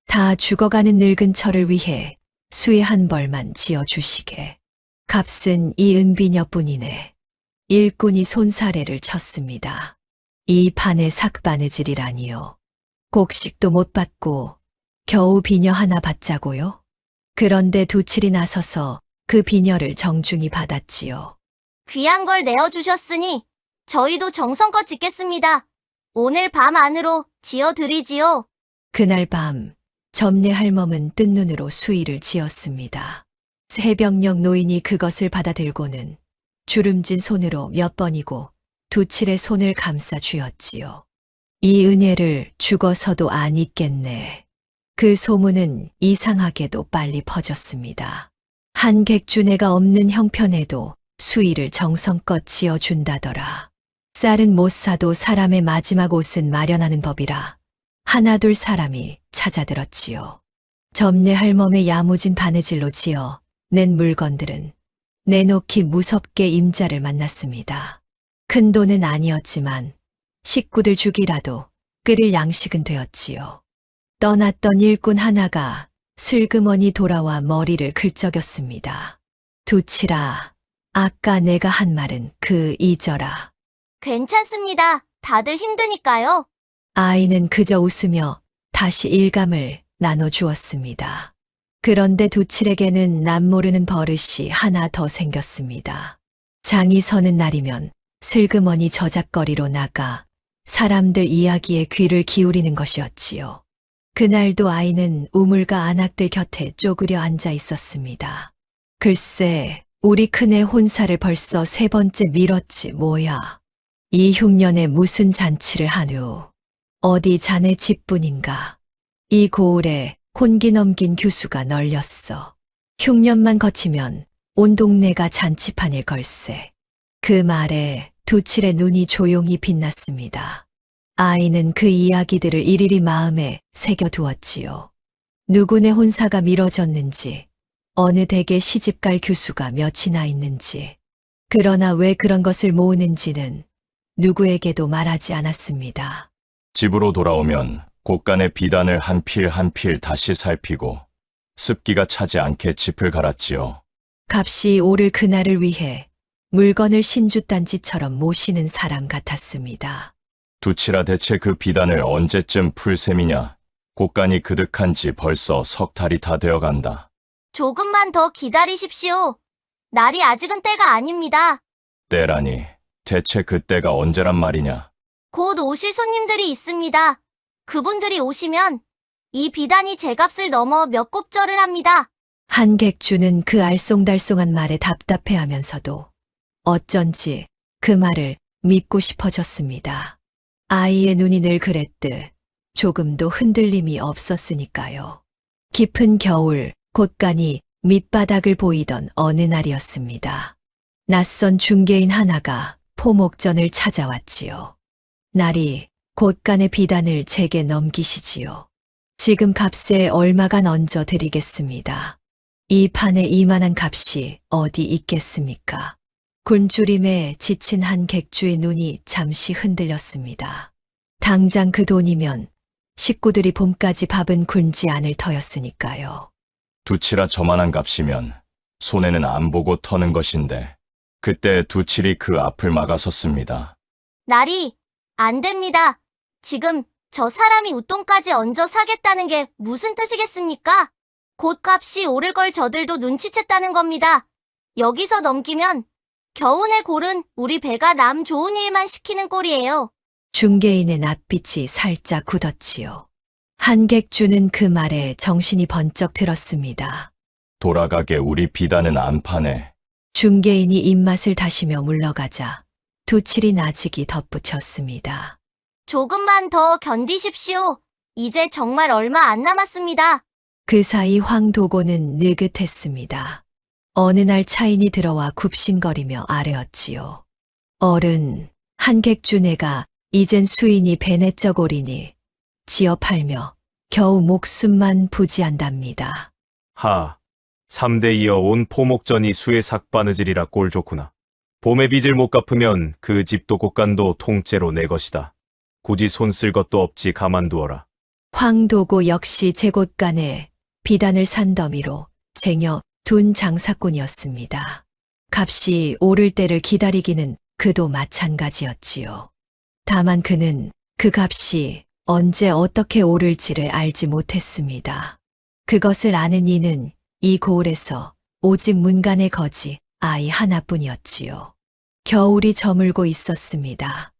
다 죽어가는 늙은 철을 위해 수의 한 벌만 지어주시게. 값은 이 은비녀뿐이네. 일꾼이 손사래를 쳤습니다. 이 판의 삭바느질이라니요. 곡식도 못 받고 겨우 비녀 하나 받자고요? 그런데 두칠이 나서서 그 비녀를 정중히 받았지요. 귀한 걸 내어주셨으니 저희도 정성껏 짓겠습니다. 오늘 밤 안으로 지어드리지요. 그날 밤 점례 할멈은 뜬 눈으로 수의를 지었습니다. 새벽녘 노인이 그것을 받아들고는 주름진 손으로 몇 번이고 두칠의 손을 감싸 쥐었지요. 이 은혜를 죽어서도 안 잊겠네. 그 소문은 이상하게도 빨리 퍼졌습니다. 한 객주네가 없는 형편에도 수의를 정성껏 지어준다더라. 쌀은 못 사도 사람의 마지막 옷은 마련하는 법이라 하나둘 사람이 찾아들었지요. 점례 할멈의 야무진 바느질로 지어 낸 물건들은 내놓기 무섭게 임자를 만났습니다. 큰 돈은 아니었지만 식구들 주기라도 끓일 양식은 되었지요. 떠났던 일꾼 하나가 슬그머니 돌아와 머리를 긁적였습니다. 두치라, 아까 내가 한 말은 그 잊어라. 괜찮습니다. 다들 힘드니까요. 아이는 그저 웃으며 다시 일감을 나눠주었습니다. 그런데 두칠에게는 남모르는 버릇이 하나 더 생겼습니다. 장이 서는 날이면 슬그머니 저작거리로 나가 사람들 이야기에 귀를 기울이는 것이었지요. 그날도 아이는 우물가 안악들 곁에 쪼그려 앉아 있었습니다. 글쎄, 우리 큰애 혼사를 벌써 3번째 미뤘지 뭐야. 이 흉년에 무슨 잔치를 하누. 어디 자네 집뿐인가. 이 고을에 혼기 넘긴 규수가 널렸어. 흉년만 거치면 온 동네가 잔치판일 걸세. 그 말에 두칠의 눈이 조용히 빛났습니다. 아이는 그 이야기들을 일일이 마음에 새겨두었지요. 누구네 혼사가 미뤄졌는지, 어느 댁에 시집갈 규수가 몇이나 있는지, 그러나 왜 그런 것을 모으는지는 누구에게도 말하지 않았습니다. 집으로 돌아오면 곳간의 비단을 한 필 한 필 다시 살피고 습기가 차지 않게 짚을 갈았지요. 값이 오를 그날을 위해 물건을 신주단지처럼 모시는 사람 같았습니다. 두치라 대체 그 비단을 언제쯤 풀 셈이냐. 곳간이 그득한 지 벌써 3달이 다 되어간다. 조금만 더 기다리십시오. 날이 아직은 때가 아닙니다. 때라니, 대체 그때가 언제란 말이냐. 곧 오실 손님들이 있습니다. 그분들이 오시면 이 비단이 제 값을 넘어 몇 곱절을 합니다. 한객주는 그 알쏭달쏭한 말에 답답해하면서도 어쩐지 그 말을 믿고 싶어졌습니다. 아이의 눈이 늘 그랬듯 조금도 흔들림이 없었으니까요. 깊은 겨울, 곳간이 밑바닥을 보이던 어느 날이었습니다. 낯선 중개인 하나가 포목전을 찾아왔지요. 날이 곳간의 비단을 제게 넘기시지요. 지금 값에 얼마간 얹어 드리겠습니다. 이 판에 이만한 값이 어디 있겠습니까? 굶주림에 지친 한 객주의 눈이 잠시 흔들렸습니다. 당장 그 돈이면 식구들이 봄까지 밥은 굶지 않을 터였으니까요. 두치라 저만한 값이면 손해는 안 보고 터는 것인데 그때 두칠이 그 앞을 막아섰습니다. 날이 안 됩니다. 지금 저 사람이 웃돈까지 얹어 사겠다는 게 무슨 뜻이겠습니까? 곧 값이 오를 걸 저들도 눈치챘다는 겁니다. 여기서 넘기면 겨우내 골은 우리 배가 남 좋은 일만 시키는 꼴이에요. 중개인의 낯빛이 살짝 굳었지요. 한객주는 그 말에 정신이 번쩍 들었습니다. 돌아가게 우리 비단은 안 파네. 중개인이 입맛을 다시며 물러가자 두칠이 나직이 덧붙였습니다. 조금만 더 견디십시오. 이제 정말 얼마 안 남았습니다. 그 사이 황도고는 느긋했습니다. 어느 날 차인이 들어와 굽신거리며 아뢰었지요. 어른, 한객주네가 이젠 수인이 배내적 오리니 지어 팔며 겨우 목숨만 부지한답니다. 하, 3대 이어 온 포목전이 수의 삭바느질이라 꼴 좋구나. 봄에 빚을 못 갚으면 그 집도 곳간도 통째로 내 것이다. 굳이 손 쓸 것도 없지 가만두어라. 황도고 역시 제 곳간에 비단을 산 더미로 쟁여 둔 장사꾼이었습니다. 값이 오를 때를 기다리기는 그도 마찬가지였지요. 다만 그는 그 값이 언제 어떻게 오를지를 알지 못했습니다. 그것을 아는 이는 이 고을에서 오직 문간의 거지 아이 하나뿐이었지요. 겨울이 저물고 있었습니다.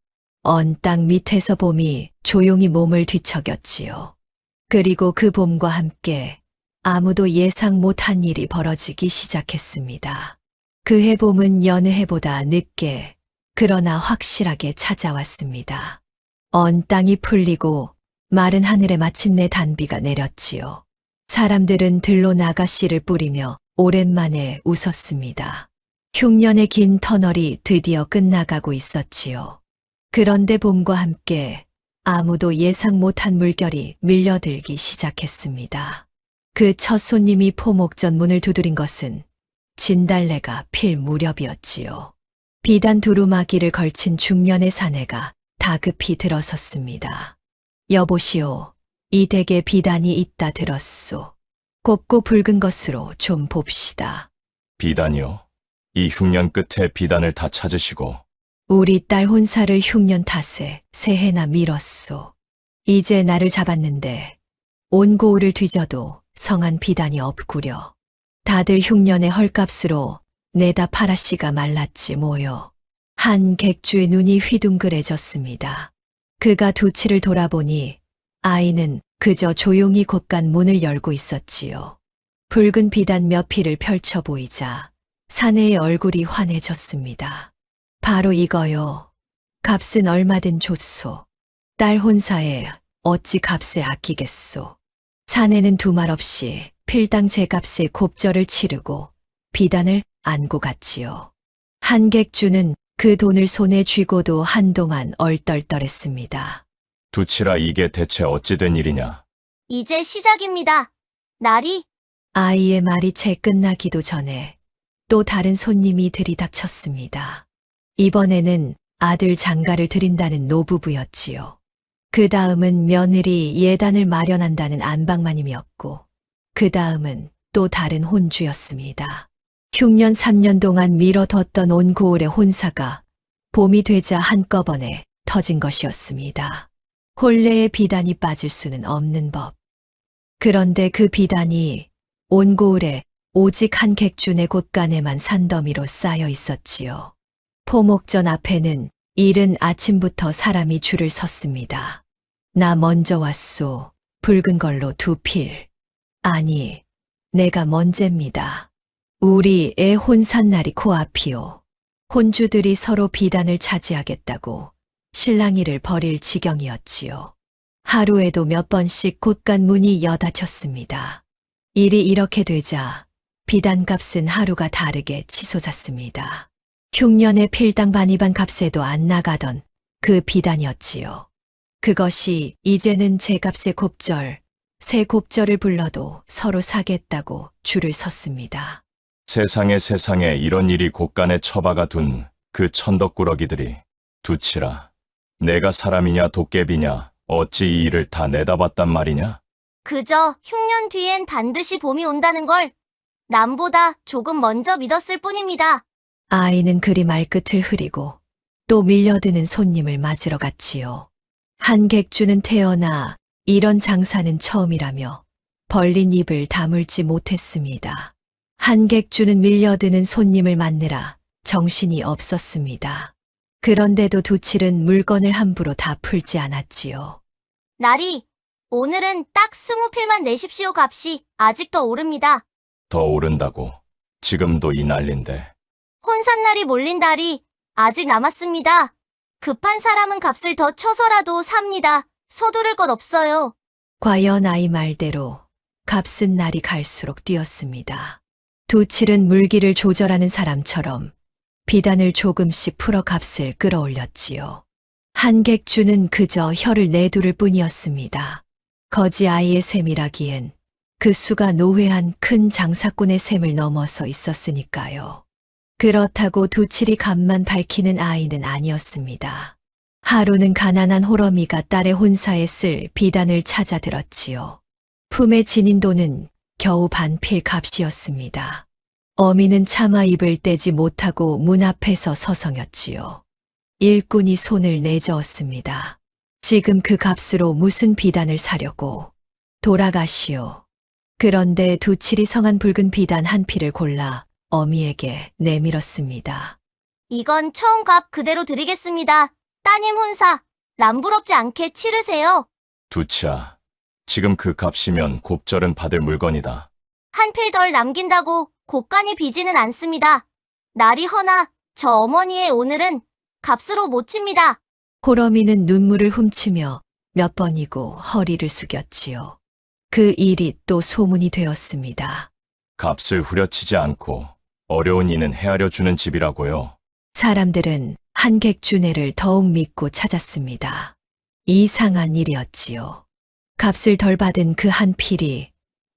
언 땅 밑에서 봄이 조용히 몸을 뒤척였지요. 그리고 그 봄과 함께 아무도 예상 못한 일이 벌어지기 시작했습니다. 그해 봄은 여느 해보다 늦게 그러나 확실하게 찾아왔습니다. 언 땅이 풀리고 마른 하늘에 마침내 단비가 내렸지요. 사람들은 들로 나가 씨를 뿌리며 오랜만에 웃었습니다. 흉년의 긴 터널이 드디어 끝나가고 있었지요. 그런데 봄과 함께 아무도 예상 못한 물결이 밀려들기 시작했습니다. 그 첫 손님이 포목전 문을 두드린 것은 진달래가 필 무렵이었지요. 비단 두루마기를 걸친 중년의 사내가 다급히 들어섰습니다. 여보시오, 이 댁에 비단이 있다 들었소. 곱고 붉은 것으로 좀 봅시다. 비단이요? 이 흉년 끝에 비단을 다 찾으시고 우리 딸 혼사를 흉년 탓에 새해나 미뤘소. 이제 나를 잡았는데 온 고을을 뒤져도 성한 비단이 없구려. 다들 흉년의 헐값으로 내다 팔아씨가 말랐지 뭐요. 한객주의 눈이 휘둥그레졌습니다. 그가 두치를 돌아보니 아이는 그저 조용히 곧간 문을 열고 있었지요. 붉은 비단 몇 필을 펼쳐 보이자 사내의 얼굴이 환해졌습니다. 바로 이거요. 값은 얼마든 좋소. 딸 혼사에 어찌 값을 아끼겠소. 사내는 두말 없이 필당 제값에 곱절을 치르고 비단을 안고 갔지요. 한객주는 그 돈을 손에 쥐고도 한동안 얼떨떨했습니다. 두치라, 이게 대체 어찌 된 일이냐? 이제 시작입니다. 나리, 아이의 말이 채 끝나기도 전에 또 다른 손님이 들이닥쳤습니다. 이번에는 아들 장가를 드린다는 노부부였지요. 그 다음은 며느리 예단을 마련한다는 안방마님이었고, 그 다음은 또 다른 혼주였습니다. 흉년 3년 동안 미뤄뒀던 온 고을의 혼사가 봄이 되자 한꺼번에 터진 것이었습니다. 혼례의 비단이 빠질 수는 없는 법. 그런데 그 비단이 온 고을에 오직 한객준의 곳간에만 산더미로 쌓여 있었지요. 포목전 앞에는 이른 아침부터 사람이 줄을 섰습니다. 나 먼저 왔소. 붉은 걸로 2필. 아니, 내가 먼제입니다. 우리 애 혼산날이 코앞이오. 혼주들이 서로 비단을 차지하겠다고 실랑이를 벌일 지경이었지요. 하루에도 몇 번씩 곳간 문이 여닫혔습니다. 일이 이렇게 되자 비단값은 하루가 다르게 치솟았습니다. 흉년의 필당 반이반 값에도 안 나가던 그 비단이었지요. 그것이 이제는 제값의 곱절, 새 곱절을 불러도 서로 사겠다고 줄을 섰습니다. 세상에 이런 일이 곳간에 처박아 둔 그 천덕꾸러기들이. 두치라, 내가 사람이냐 도깨비냐 어찌 이 일을 다 내다봤단 말이냐? 그저 흉년 뒤엔 반드시 봄이 온다는 걸 남보다 조금 먼저 믿었을 뿐입니다. 아이는 그리 말끝을 흐리고 또 밀려드는 손님을 맞으러 갔지요. 한객주는 태어나 이런 장사는 처음이라며 벌린 입을 다물지 못했습니다. 한객주는 밀려드는 손님을 맞느라 정신이 없었습니다. 그런데도 두칠은 물건을 함부로 다 풀지 않았지요. 나리, 오늘은 딱 20필만 내십시오. 값이 아직도 오릅니다. 더 오른다고. 지금도 이 난린데. 혼산날이 몰린 달이 아직 남았습니다. 급한 사람은 값을 더 쳐서라도 삽니다. 서두를 것 없어요. 과연 아이 말대로 값은 날이 갈수록 뛰었습니다. 두칠은 물기를 조절하는 사람처럼 비단을 조금씩 풀어 값을 끌어올렸지요. 한객주는 그저 혀를 내두를 뿐이었습니다. 거지 아이의 셈이라기엔 그 수가 노회한 큰 장사꾼의 셈을 넘어서 있었으니까요. 그렇다고 두칠이 값만 밝히는 아이는 아니었습니다. 하루는 가난한 호러미가 딸의 혼사에 쓸 비단을 찾아 들었지요. 품에 지닌 돈은 겨우 반필 값이었습니다. 어미는 차마 입을 떼지 못하고 문 앞에서 서성였지요. 일꾼이 손을 내저었습니다. 지금 그 값으로 무슨 비단을 사려고. 돌아가시오. 그런데 두칠이 성한 붉은 비단 한 필을 골라 어미에게 내밀었습니다. 이건 처음 값 그대로 드리겠습니다. 따님 혼사, 남부럽지 않게 치르세요. 두치야, 지금 그 값이면 곱절은 받을 물건이다. 한 필 덜 남긴다고 곳간이 비지는 않습니다. 날이 허나 저 어머니의 오늘은 값으로 못 칩니다. 호러미는 눈물을 훔치며 몇 번이고 허리를 숙였지요. 그 일이 또 소문이 되었습니다. 값을 후려치지 않고 어려운 이는 헤아려 주는 집이라고요. 사람들은 한객주네를 더욱 믿고 찾았습니다. 이상한 일이었지요. 값을 덜 받은 그 한 필이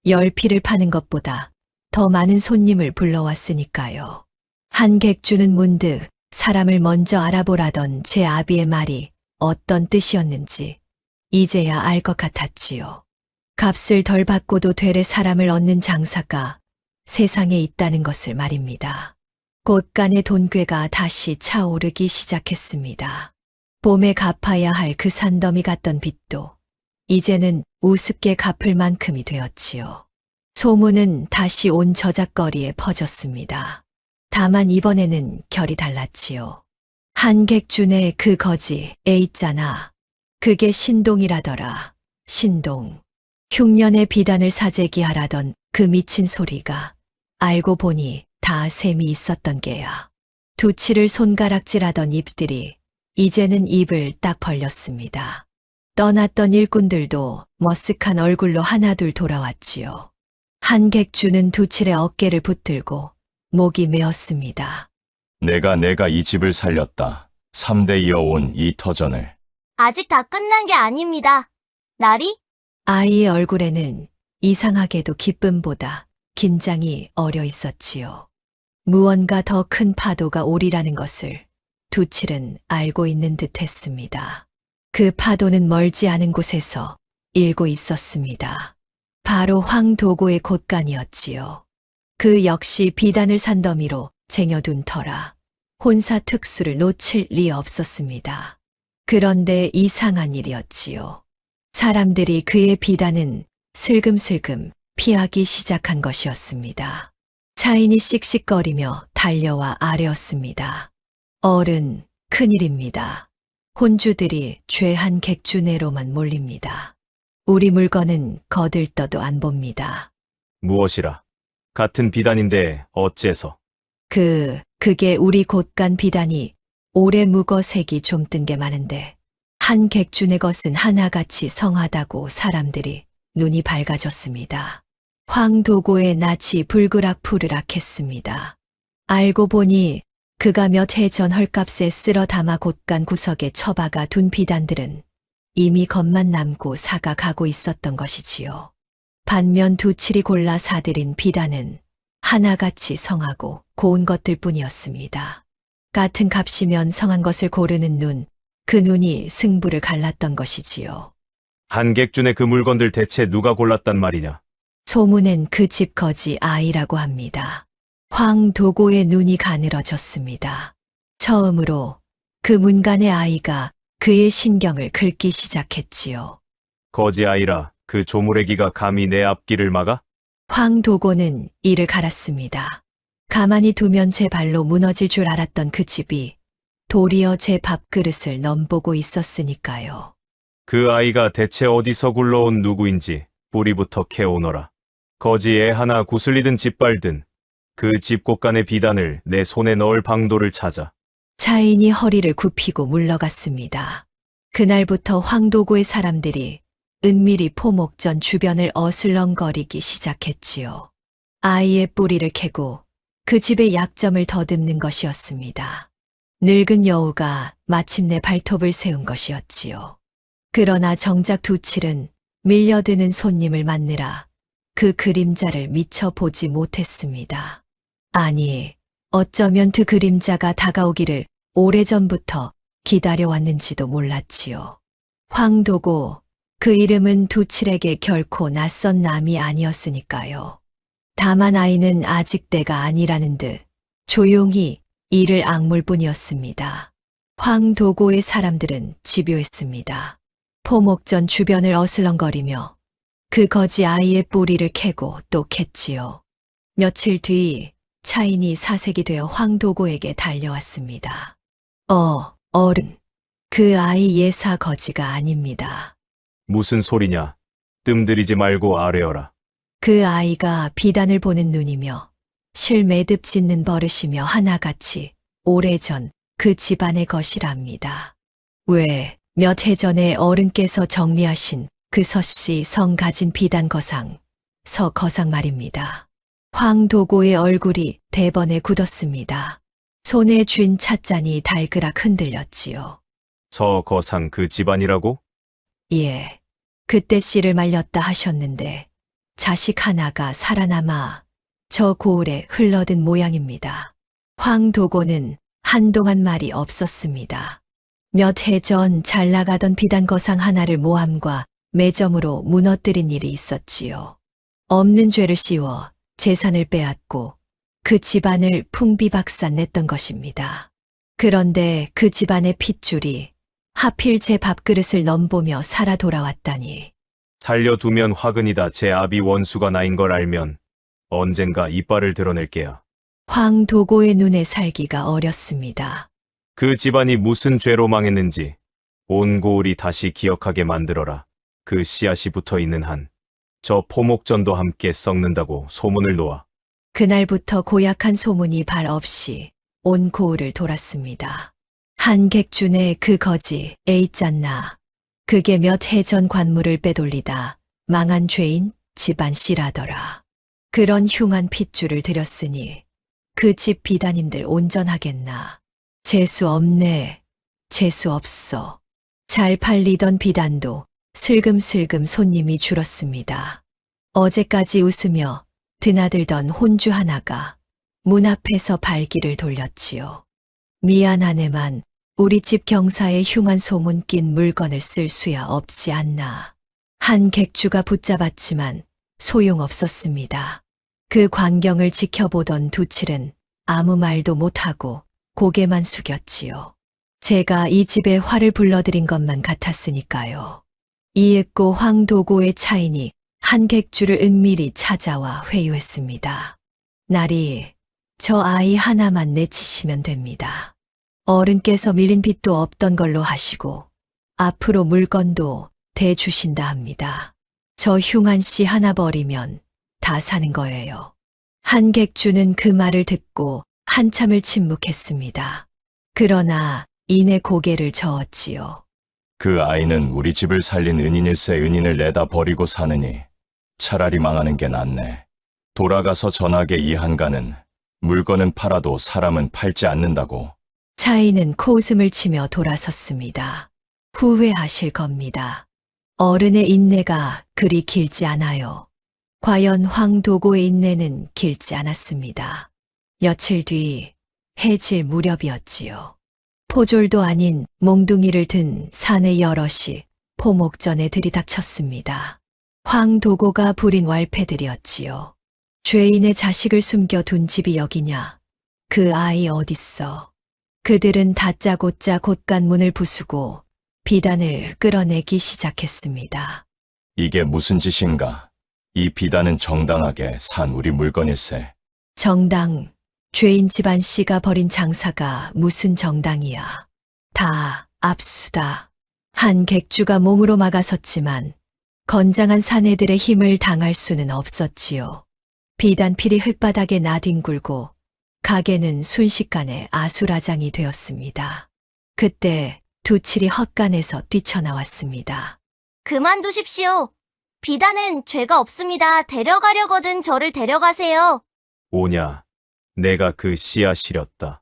10필을 파는 것보다 더 많은 손님을 불러왔으니까요. 한객주는 문득 사람을 먼저 알아보라던 제 아비의 말이 어떤 뜻이었는지 이제야 알 것 같았지요. 값을 덜 받고도 되레 사람을 얻는 장사가 세상에 있다는 것을 말입니다. 곳간의 돈괴가 다시 차오르기 시작했습니다. 봄에 갚아야 할 그 산더미 같던 빚도 이제는 우습게 갚을 만큼이 되었지요. 소문은 다시 온 저작거리에 퍼졌습니다. 다만 이번에는 결이 달랐지요. 한객준의 그 거지 애 있잖아. 그게 신동이라더라. 신동. 흉년의 비단을 사재기하라던 그 미친 소리가 알고 보니 다 셈이 있었던 게야. 두치를 손가락질하던 입들이 이제는 입을 딱 벌렸습니다. 떠났던 일꾼들도 머쓱한 얼굴로 하나둘 돌아왔지요. 한객주는 두칠의 어깨를 붙들고 목이 메었습니다. 내가 이 집을 살렸다. 3대 이어온 이 터전을. 아직 다 끝난 게 아닙니다. 나리? 아이의 얼굴에는 이상하게도 기쁨보다 긴장이 어려 있었지요. 무언가 더 큰 파도가 오리라는 것을 두칠은 알고 있는 듯 했습니다. 그 파도는 멀지 않은 곳에서 일고 있었습니다. 바로 황도고의 곳간이었지요. 그 역시 비단을 산더미로 쟁여둔 터라 혼사 특수를 놓칠 리 없었습니다. 그런데 이상한 일이었지요. 사람들이 그의 비단은 슬금슬금 피하기 시작한 것이었습니다. 차인이 씩씩거리며 달려와 아뢰었습니다. 어른, 큰일입니다. 혼주들이 죄한 객주내로만 몰립니다. 우리 물건은 거들떠도 안 봅니다. 무엇이라? 같은 비단인데 어째서? 그게 우리 곳간 비단이 오래 묵어 색이 좀 뜬 게 많은데 한 객준의 것은 하나같이 성하다고 사람들이 눈이 밝아졌습니다. 황도고의 낯이 불그락푸르락했습니다. 알고 보니 그가 몇 해 전 헐값에 쓸어 담아 곳간 구석에 처박아 둔 비단들은 이미 겉만 남고 사가 가고 있었던 것이지요. 반면 두칠이 골라 사들인 비단은 하나같이 성하고 고운 것들 뿐이었습니다. 같은 값이면 성한 것을 고르는 눈, 그 눈이 승부를 갈랐던 것이지요. 한객준의 그 물건들 대체 누가 골랐단 말이냐? 소문엔 그 집 거지 아이라고 합니다. 황도고의 눈이 가늘어졌습니다. 처음으로 그 문간의 아이가 그의 신경을 긁기 시작했지요. 거지 아이라 그 조무래기가 감히 내 앞길을 막아? 황도고는 이를 갈았습니다. 가만히 두면 제 발로 무너질 줄 알았던 그 집이 도리어 제 밥그릇을 넘보고 있었으니까요. 그 아이가 대체 어디서 굴러온 누구인지 뿌리부터 캐오너라. 거지 애 하나 구슬리든 짓밟든 그 집 곳간의 비단을 내 손에 넣을 방도를 찾아. 차인이 허리를 굽히고 물러갔습니다. 그날부터 황도고의 사람들이 은밀히 포목전 주변을 어슬렁거리기 시작했지요. 아이의 뿌리를 캐고 그 집의 약점을 더듬는 것이었습니다. 늙은 여우가 마침내 발톱을 세운 것이었지요. 그러나 정작 두칠은 밀려드는 손님을 맞느라 그 그림자를 미처 보지 못했습니다. 아니, 어쩌면 그 그림자가 다가오기를 오래전부터 기다려왔는지도 몰랐지요. 황도고, 그 이름은 두칠에게 결코 낯선 남이 아니었으니까요. 다만 아이는 아직 때가 아니라는 듯 조용히 이를 악물 뿐이었습니다. 황도고의 사람들은 집요했습니다. 포목전 주변을 어슬렁거리며 그 거지 아이의 뿌리를 캐고 또 캤지요. 며칠 뒤 차인이 사색이 되어 황도고에게 달려왔습니다. 어른, 그 아이 예사 거지가 아닙니다. 무슨 소리냐? 뜸들이지 말고 아뢰어라. 그 아이가 비단을 보는 눈이며 실매듭 짓는 버릇이며 하나같이 오래전 그 집안의 것이랍니다. 왜 몇 해 전에 어른께서 정리하신 그 서씨 성 가진 비단 거상, 서거상 말입니다. 황도고의 얼굴이 대번에 굳었습니다. 손에 쥔 찻잔이 달그락 흔들렸지요. 서거상 그 집안이라고? 예, 그때 씨를 말렸다 하셨는데 자식 하나가 살아남아 저 고을에 흘러든 모양입니다. 황도고는 한동안 말이 없었습니다. 몇 해 전 잘 나가던 비단거상 하나를 모함과 매점으로 무너뜨린 일이 있었지요. 없는 죄를 씌워 재산을 빼앗고 그 집안을 풍비박산 냈던 것입니다. 그런데 그 집안의 핏줄이 하필 제 밥그릇을 넘보며 살아 돌아왔다니. 살려두면 화근이다. 제 아비 원수가 나인 걸 알면 언젠가 이빨을 드러낼 게야. 황도고의 눈에 살기가 어렸습니다. 그 집안이 무슨 죄로 망했는지 온 고을이 다시 기억하게 만들어라. 그 씨앗이 붙어 있는 한 저 포목전도 함께 썩는다고 소문을 놓아. 그날부터 고약한 소문이 발 없이 온 고을을 돌았습니다. 한객준의 그 거지 에이짠나. 그게 몇 해 전 관물을 빼돌리다 망한 죄인 집안 씨라더라. 그런 흉한 핏줄을 들였으니 그 집 비단인들 온전하겠나. 재수 없네. 재수 없어. 잘 팔리던 비단도 슬금슬금 손님이 줄었습니다. 어제까지 웃으며 드나들던 혼주 하나가 문 앞에서 발길을 돌렸지요. 미안하네만 우리 집 경사에 흉한 소문 낀 물건을 쓸 수야 없지 않나. 한 객주가 붙잡았지만 소용없었습니다. 그 광경을 지켜보던 두칠은 아무 말도 못하고 고개만 숙였지요. 제가 이 집에 화를 불러들인 것만 같았으니까요. 이윽고 황도고의 차인이 한객주를 은밀히 찾아와 회유했습니다. 나리, 저 아이 하나만 내치시면 됩니다. 어른께서 밀린 빚도 없던 걸로 하시고 앞으로 물건도 대주신다 합니다. 저 흉한 씨 하나 버리면 다 사는 거예요. 한객주는 그 말을 듣고 한참을 침묵했습니다. 그러나 이내 고개를 저었지요. 그 아이는 우리 집을 살린 은인일세 은인을 내다 버리고 사느니 차라리 망하는 게 낫네. 돌아가서 전하게 이 한가는 물건은 팔아도 사람은 팔지 않는다고. 차이는 코웃음을 치며 돌아섰습니다. 후회하실 겁니다. 어른의 인내가 그리 길지 않아요. 과연 황도고의 인내는 길지 않았습니다. 며칠 뒤 해질 무렵이었지요. 포졸도 아닌 몽둥이를 든 사내 여럿이 포목전에 들이닥쳤습니다. 황도고가 부린 왈패들이었지요. 죄인의 자식을 숨겨둔 집이 여기냐? 그 아이 어딨어? 그들은 다짜고짜 곳간 문을 부수고 비단을 끌어내기 시작했습니다. 이게 무슨 짓인가? 이 비단은 정당하게 산 우리 물건일세. 정당, 죄인 집안 씨가 벌인 장사가 무슨 정당이야. 다 압수다. 한 객주가 몸으로 막아섰지만 건장한 사내들의 힘을 당할 수는 없었지요. 비단 필이 흙바닥에 나뒹굴고 가게는 순식간에 아수라장이 되었습니다. 그때 두칠이 헛간에서 뛰쳐나왔습니다. 그만두십시오. 비단은 죄가 없습니다. 데려가려거든 저를 데려가세요. 오냐, 내가 그 씨앗이렸다.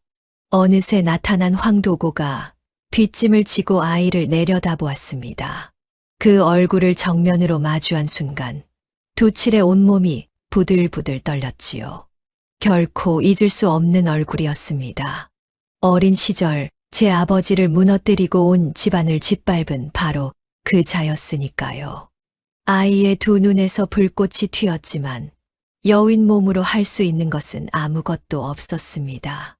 어느새 나타난 황도고가 뒷짐을 지고 아이를 내려다보았습니다. 그 얼굴을 정면으로 마주한 순간 두칠의 온몸이 부들부들 떨렸지요. 결코 잊을 수 없는 얼굴이었습니다. 어린 시절 제 아버지를 무너뜨리고 온 집안을 짓밟은 바로 그 자였으니까요. 아이의 두 눈에서 불꽃이 튀었지만 여인 몸으로 할 수 있는 것은 아무것도 없었습니다.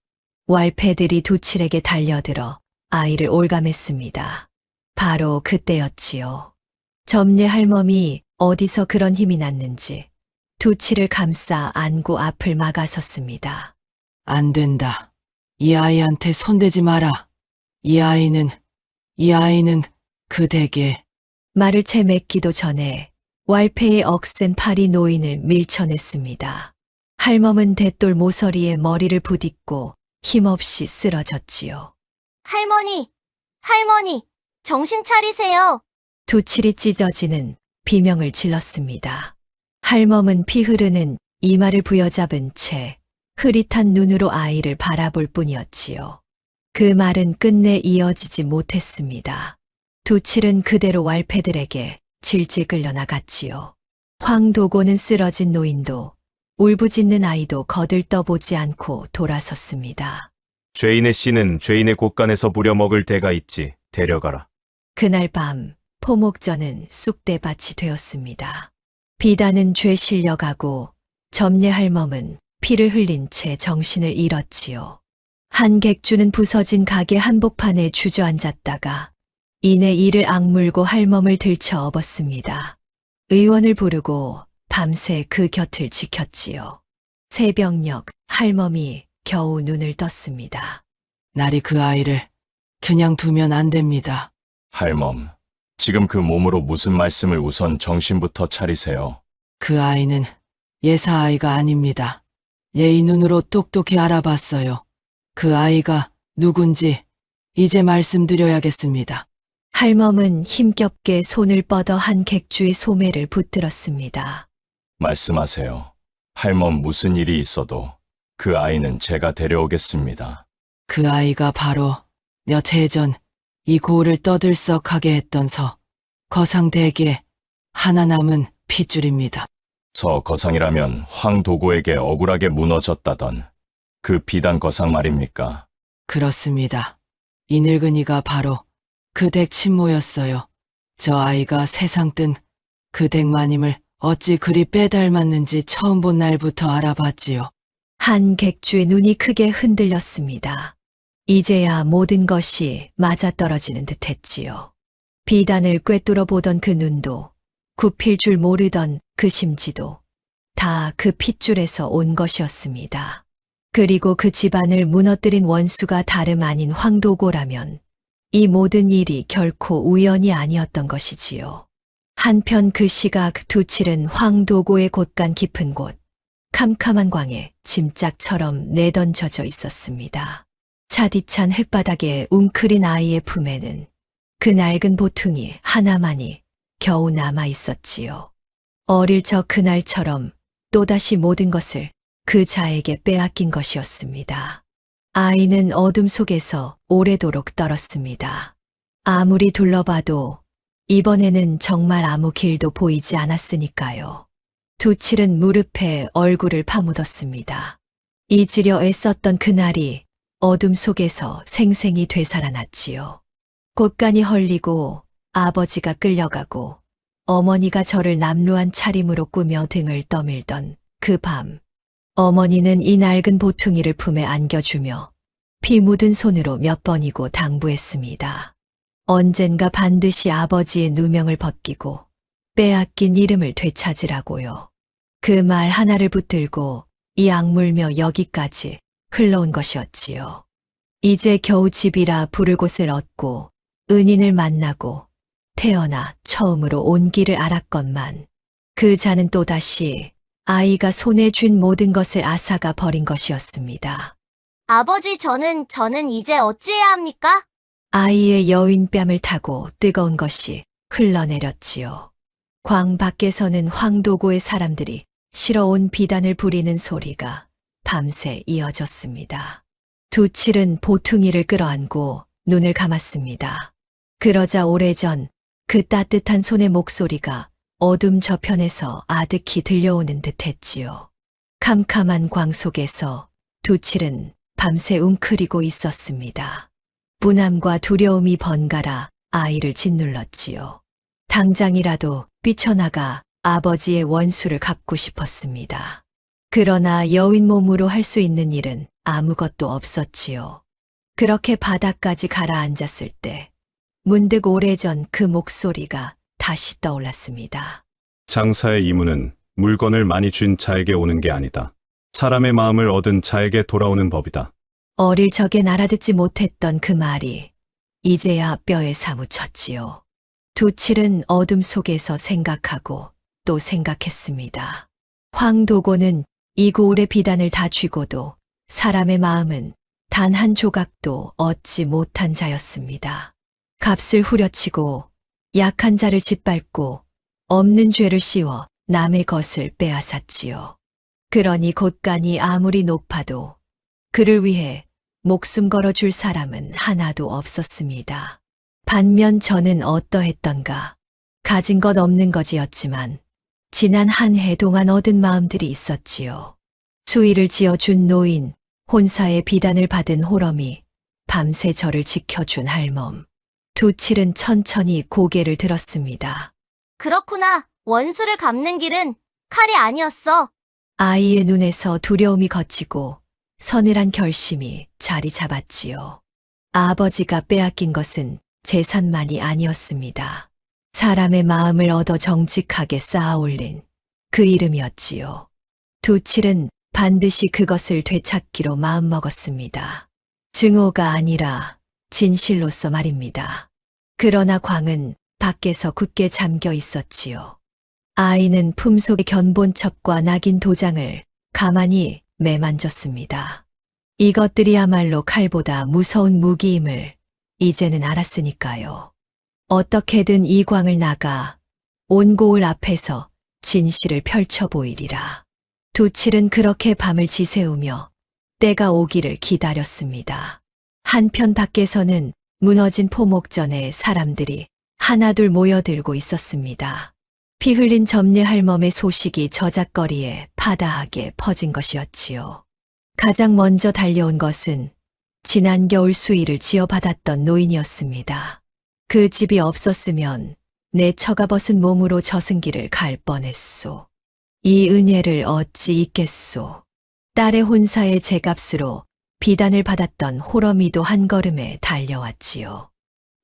왈패들이 두칠에게 달려들어 아이를 올감했습니다. 바로 그때였지요. 점례 할멈이 어디서 그런 힘이 났는지 두칠을 감싸 안고 앞을 막아섰습니다. 안 된다. 이 아이한테 손대지 마라. 이 아이는 그 댁에. 말을 채 맺기도 전에 왈패의 억센 팔이 노인을 밀쳐냈습니다. 할멈은 대돌 모서리에 머리를 부딛고 힘없이 쓰러졌지요. 할머니, 정신 차리세요. 두칠이 찢어지는 비명을 질렀습니다. 할멈은 피 흐르는 이마를 부여잡은 채 흐릿한 눈으로 아이를 바라볼 뿐이었지요. 그 말은 끝내 이어지지 못했습니다. 두칠은 그대로 왈패들에게 질질 끌려나갔지요. 황도고는 쓰러진 노인도 울부짖는 아이도 거들떠보지 않고 돌아섰습니다. 죄인의 씨는 죄인의 곳간에서 부려먹을 때가 있지. 데려가라. 그날 밤 포목전은 쑥대밭이 되었습니다. 비단은 죄 실려가고 점례 할멈은 피를 흘린 채 정신을 잃었지요. 한객주는 부서진 가게 한복판에 주저앉았다가 이내 이를 악물고 할멈을 들쳐 업었습니다. 의원을 부르고 밤새 그 곁을 지켰지요. 새벽녘 할멈이 겨우 눈을 떴습니다. 날이 그 아이를 그냥 두면 안 됩니다. 할멈, 지금 그 몸으로 무슨 말씀을 우선 정신부터 차리세요. 그 아이는 예사 아이가 아닙니다. 예의 눈으로 똑똑히 알아봤어요. 그 아이가 누군지 이제 말씀드려야겠습니다. 할멈은 힘겹게 손을 뻗어 한 객주의 소매를 붙들었습니다. 말씀하세요. 할멈 무슨 일이 있어도 그 아이는 제가 데려오겠습니다. 그 아이가 바로 몇 해 전 이 고을을 떠들썩하게 했던 거상대기의 하나 남은 핏줄입니다. 서 거상이라면 황도고에게 억울하게 무너졌다던 그 비단 거상 말입니까? 그렇습니다. 이 늙은이가 바로 그 댁 친모였어요. 저 아이가 세상 뜬 그 댁 마님을 어찌 그리 빼닮았는지 처음 본 날부터 알아봤지요. 한 객주의 눈이 크게 흔들렸습니다. 이제야 모든 것이 맞아떨어지는 듯했지요. 비단을 꿰뚫어 보던 그 눈도, 굽힐 줄 모르던 그 심지도 다 그 핏줄에서 온 것이었습니다. 그리고 그 집안을 무너뜨린 원수가 다름 아닌 황도고라면 이 모든 일이 결코 우연이 아니었던 것이지요. 한편 그 시각 두칠은 황도고의 곳간 깊은 곳, 캄캄한 광에 짐짝처럼 내던져져 있었습니다. 차디찬 흙바닥에 웅크린 아이의 품에는 그 낡은 보퉁이 하나만이 겨우 남아 있었지요. 어릴 적 그날처럼 또다시 모든 것을 그 자에게 빼앗긴 것이었습니다. 아이는 어둠 속에서 오래도록 떨었습니다. 아무리 둘러봐도 이번에는 정말 아무 길도 보이지 않았으니까요. 두칠은 무릎에 얼굴을 파묻었습니다. 잊으려 애썼던 그날이 어둠 속에서 생생히 되살아났지요. 곳간이 헐리고 아버지가 끌려가고 어머니가 저를 남루한 차림으로 꾸며 등을 떠밀던 그 밤, 어머니는 이 낡은 보퉁이를 품에 안겨주며 피 묻은 손으로 몇 번이고 당부했습니다. 언젠가 반드시 아버지의 누명을 벗기고 빼앗긴 이름을 되찾으라고요. 그 말 하나를 붙들고 이 악물며 여기까지 흘러온 것이었지요. 이제 겨우 집이라 부를 곳을 얻고 은인을 만나고 태어나 처음으로 온 길을 알았건만 그 자는 또다시 아이가 손에 쥔 모든 것을 앗아가 버린 것이었습니다. 아버지, 저는 이제 어찌해야 합니까? 아이의 여윈 뺨을 타고 뜨거운 것이 흘러내렸지요. 광 밖에서는 황도고의 사람들이 실어온 비단을 부리는 소리가 밤새 이어졌습니다. 두칠은 보퉁이를 끌어안고 눈을 감았습니다. 그러자 오래전 그 따뜻한 손의 목소리가 어둠 저편에서 아득히 들려오는 듯했지요. 캄캄한 광 속에서 두칠은 밤새 웅크리고 있었습니다. 분함과 두려움이 번갈아 아이를 짓눌렀지요. 당장이라도 뛰쳐나가 아버지의 원수를 갚고 싶었습니다. 그러나 여윈 몸으로 할 수 있는 일은 아무것도 없었지요. 그렇게 바닥까지 가라앉았을 때 문득 오래전 그 목소리가 다시 떠올랐습니다. 장사의 임무는 물건을 많이 쥔 자에게 오는 게 아니다. 사람의 마음을 얻은 자에게 돌아오는 법이다. 어릴 적엔 알아듣지 못했던 그 말이 이제야 뼈에 사무쳤지요. 두칠은 어둠 속에서 생각하고 또 생각했습니다. 황도고는 이 고을의 비단을 다 쥐고도 사람의 마음은 단 한 조각도 얻지 못한 자였습니다. 값을 후려치고 약한 자를 짓밟고 없는 죄를 씌워 남의 것을 빼앗았지요. 그러니 곳간이 아무리 높아도 그를 위해 목숨 걸어줄 사람은 하나도 없었습니다. 반면 저는 어떠했던가. 가진 것 없는 거지였지만 지난 한 해 동안 얻은 마음들이 있었지요. 수의를 지어준 노인, 혼사의 비단을 받은 호럼이, 밤새 저를 지켜준 할멈. 두칠은 천천히 고개를 들었습니다. 그렇구나. 원수를 갚는 길은 칼이 아니었어. 아이의 눈에서 두려움이 걷히고 서늘한 결심이 자리 잡았지요. 아버지가 빼앗긴 것은 재산만이 아니었습니다. 사람의 마음을 얻어 정직하게 쌓아올린 그 이름이었지요. 두칠은 반드시 그것을 되찾기로 마음먹었습니다. 증오가 아니라 진실로서 말입니다. 그러나 광은 밖에서 굳게 잠겨 있었지요. 아이는 품속의 견본첩과 낙인 도장을 가만히 매만졌습니다. 이것들이야말로 칼보다 무서운 무기임을 이제는 알았으니까요. 어떻게든 이 광을 나가 온 고을 앞에서 진실을 펼쳐 보이리라. 두칠은 그렇게 밤을 지새우며 때가 오기를 기다렸습니다. 한편 밖에서는 무너진 포목전에 사람들이 하나둘 모여들고 있었습니다. 피 흘린 점례 할멈의 소식이 저작거리에 파다하게 퍼진 것이었지요. 가장 먼저 달려온 것은 지난 겨울 수의를 지어받았던 노인이었습니다. 그 집이 없었으면 내 처가 벗은 몸으로 저승길을 갈 뻔했소. 이 은혜를 어찌 잊겠소. 딸의 혼사의 제값으로 비단을 받았던 호러미도 한 걸음에 달려왔지요.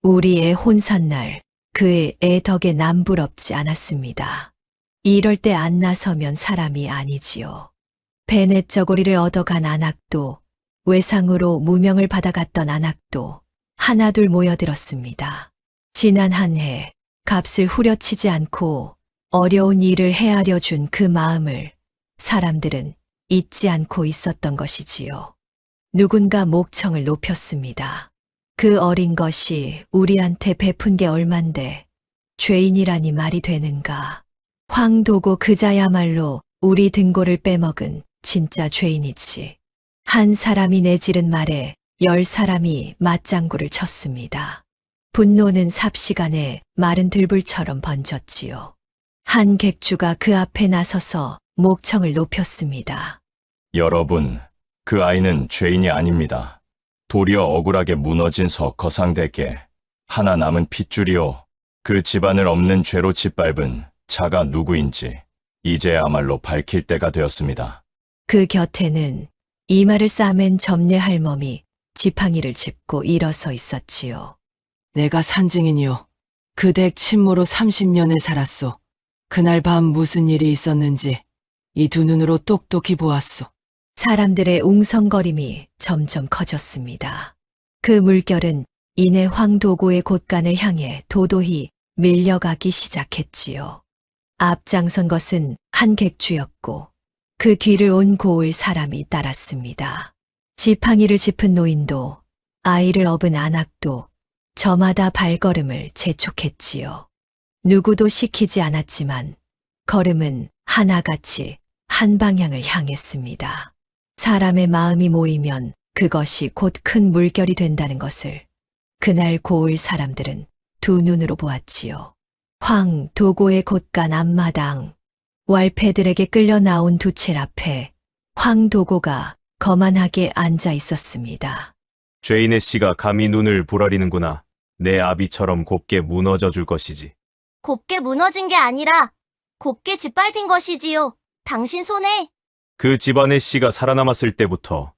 우리의 혼산날 그의 애 덕에 남부럽지 않았습니다. 이럴 때 안 나서면 사람이 아니지요. 베넷저고리를 얻어간 안악도, 외상으로 무명을 받아갔던 안악도 하나둘 모여들었습니다. 지난 한 해 값을 후려치지 않고 어려운 일을 헤아려 준 그 마음을 사람들은 잊지 않고 있었던 것이지요. 누군가 목청을 높였습니다. 그 어린 것이 우리한테 베푼 게 얼만데 죄인이라니 말이 되는가. 황도고 그자야말로 우리 등골을 빼먹은 진짜 죄인이지. 한 사람이 내지른 말에 10사람이 맞장구를 쳤습니다. 분노는 삽시간에 마른 들불처럼 번졌지요. 한 객주가 그 앞에 나서서 목청을 높였습니다. 여러분, 그 아이는 죄인이 아닙니다. 도리어 억울하게 무너진 석허상대께 하나 남은 핏줄이요. 그 집안을 없는 죄로 짓밟은 자가 누구인지 이제야말로 밝힐 때가 되었습니다. 그 곁에는 이마를 싸맨 점례 할멈이 지팡이를 짚고 일어서 있었지요. 내가 산증인이요. 그 댁 친모로 30년을 살았소. 그날 밤 무슨 일이 있었는지 이 두 눈으로 똑똑히 보았소. 사람들의 웅성거림이 점점 커졌습니다. 그 물결은 이내 황도고의 곳간을 향해 도도히 밀려가기 시작했지요. 앞장선 것은 한 객주였고 그 뒤를 온 고을 사람이 따랐습니다. 지팡이를 짚은 노인도 아이를 업은 안악도 저마다 발걸음을 재촉했지요. 누구도 시키지 않았지만 걸음은 하나같이 한 방향을 향했습니다. 사람의 마음이 모이면 그것이 곧 큰 물결이 된다는 것을 그날 고을 사람들은 두 눈으로 보았지요. 황도고의 곳간 앞마당, 왈패들에게 끌려 나온 두칠 앞에 황도고가 거만하게 앉아 있었습니다. 죄인의 씨가 감히 눈을 부라리는구나. 내 아비처럼 곱게 무너져 줄 것이지. 곱게 무너진 게 아니라 곱게 짓밟힌 것이지요. 당신 손에. 그 집안의 씨가 살아남았을 때부터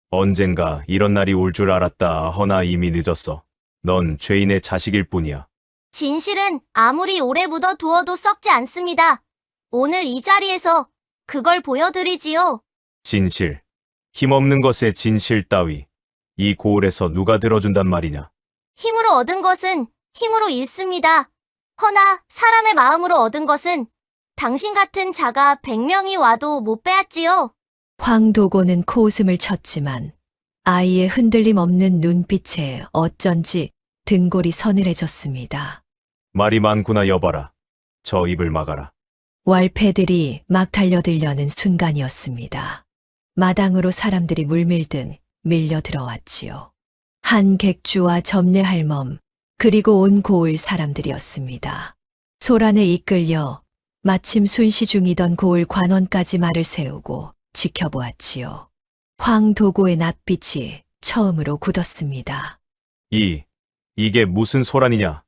언젠가 이런 날이 올 줄 알았다. 허나 이미 늦었어. 넌 죄인의 자식일 뿐이야. 진실은 아무리 오래 묻어 두어도 썩지 않습니다. 오늘 이 자리에서 그걸 보여드리지요. 진실. 힘없는 것에 진실 따위. 이 고을에서 누가 들어준단 말이냐. 힘으로 얻은 것은 힘으로 잃습니다. 허나 사람의 마음으로 얻은 것은 당신 같은 자가 100명이 와도 못 빼앗지요. 황도고는 코웃음을 쳤지만 아이의 흔들림 없는 눈빛에 어쩐지 등골이 서늘해졌습니다. 말이 많구나 여봐라. 저 입을 막아라. 왈패들이 막 달려들려는 순간이었습니다. 마당으로 사람들이 물밀듯 밀려 들어왔지요. 한 객주와 점례 할멈, 그리고 온 고을 사람들이었습니다. 소란에 이끌려 마침 순시 중이던 고을 관원까지 말을 세우고 지켜보았지요. 황도고의 낯빛이 처음으로 굳었습니다. 이게 무슨 소란이냐?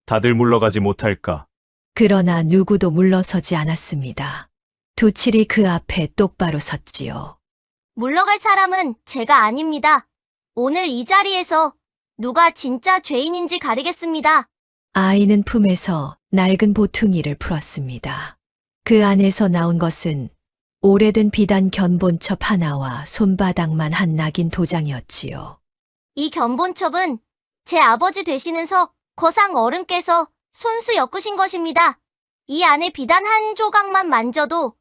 다들 물러가지 못할까? 그러나 누구도 물러서지 않았습니다. 두칠이 그 앞에 똑바로 섰지요. 물러갈 사람은 제가 아닙니다. 오늘 이 자리에서 누가 진짜 죄인인지 가리겠습니다. 아이는 품에서 낡은 보퉁이를 풀었습니다. 그 안에서 나온 것은 오래된 비단 견본첩 하나와 손바닥만 한 낙인 도장이었지요. 이 견본첩은 제 아버지 되시는 서 거상 어른께서 손수 엮으신 것입니다. 이 안에 비단 한 조각만 만져도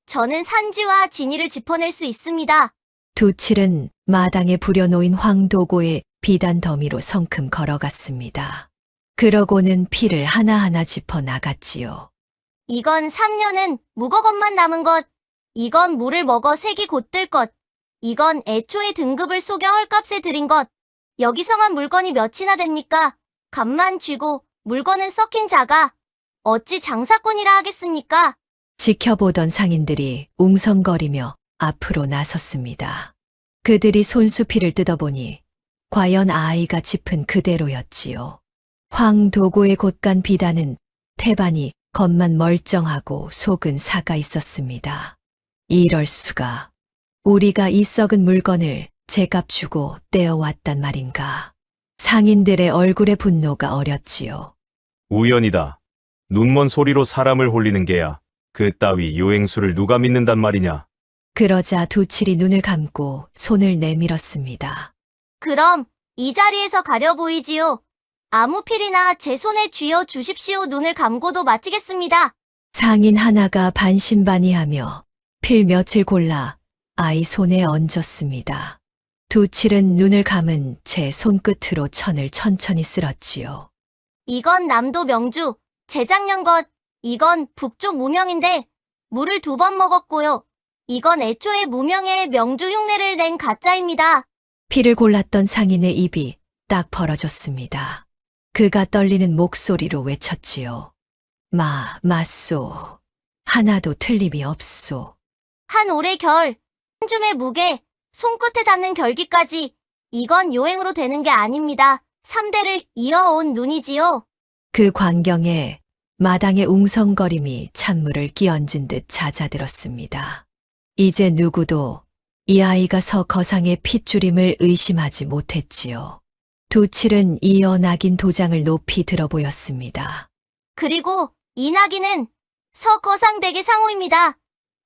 저는 산지와 진이를 짚어낼 수 있습니다. 두칠은 마당에 부려놓인 황도고의 비단 더미로 성큼 걸어갔습니다. 그러고는 피를 하나하나 짚어 나갔지요. 이건 3년은 묵어것만 남은 것. 이건 물을 먹어 색이 곧들 것. 이건 애초에 등급을 속여 헐값에 들인 것. 여기성한 물건이 몇이나 됩니까? 값만 쥐고 물건은 썩힌 자가 어찌 장사꾼이라 하겠습니까? 지켜보던 상인들이 웅성거리며 앞으로 나섰습니다. 그들이 손수피를 뜯어보니 과연 아이가 짚은 그대로였지요. 황도고의 곧간 비단은 태반이 겉만 멀쩡하고 속은 사가 있었습니다. 이럴 수가. 우리가 이 썩은 물건을 제값 주고 떼어왔단 말인가. 상인들의 얼굴에 분노가 어렸지요. 우연이다. 눈먼 소리로 사람을 홀리는 게야. 그 따위 요행수를 누가 믿는단 말이냐. 그러자 두칠이 눈을 감고 손을 내밀었습니다. 그럼 이 자리에서 가려 보이지요. 아무 필이나 제 손에 쥐어 주십시오. 눈을 감고도 마치겠습니다. 상인 하나가 반신반의하며 필 며칠 골라 아이 손에 얹었습니다. 두칠은 눈을 감은 채 손끝으로 천을 천천히 쓸었지요. 이건 남도 명주, 재작년 것. 이건 북쪽 무명인데 물을 2번 먹었고요. 이건 애초에 무명의 명주 흉내를 낸 가짜입니다. 피를 골랐던 상인의 입이 딱 벌어졌습니다. 그가 떨리는 목소리로 외쳤지요. 맞소. 하나도 틀림이 없소. 한 올의 결, 한 줌의 무게, 손끝에 닿는 결기까지 이건 요행으로 되는 게 아닙니다. 3대를 이어온 눈이지요. 그 광경에 마당의 웅성거림이 찬물을 끼얹은 듯 잦아들었습니다. 이제 누구도 이 아이가 서 거상의 핏줄임을 의심하지 못했지요. 두칠은 이어 낙인 도장을 높이 들어 보였습니다. 그리고 이 낙인은 서거상대계 상호입니다.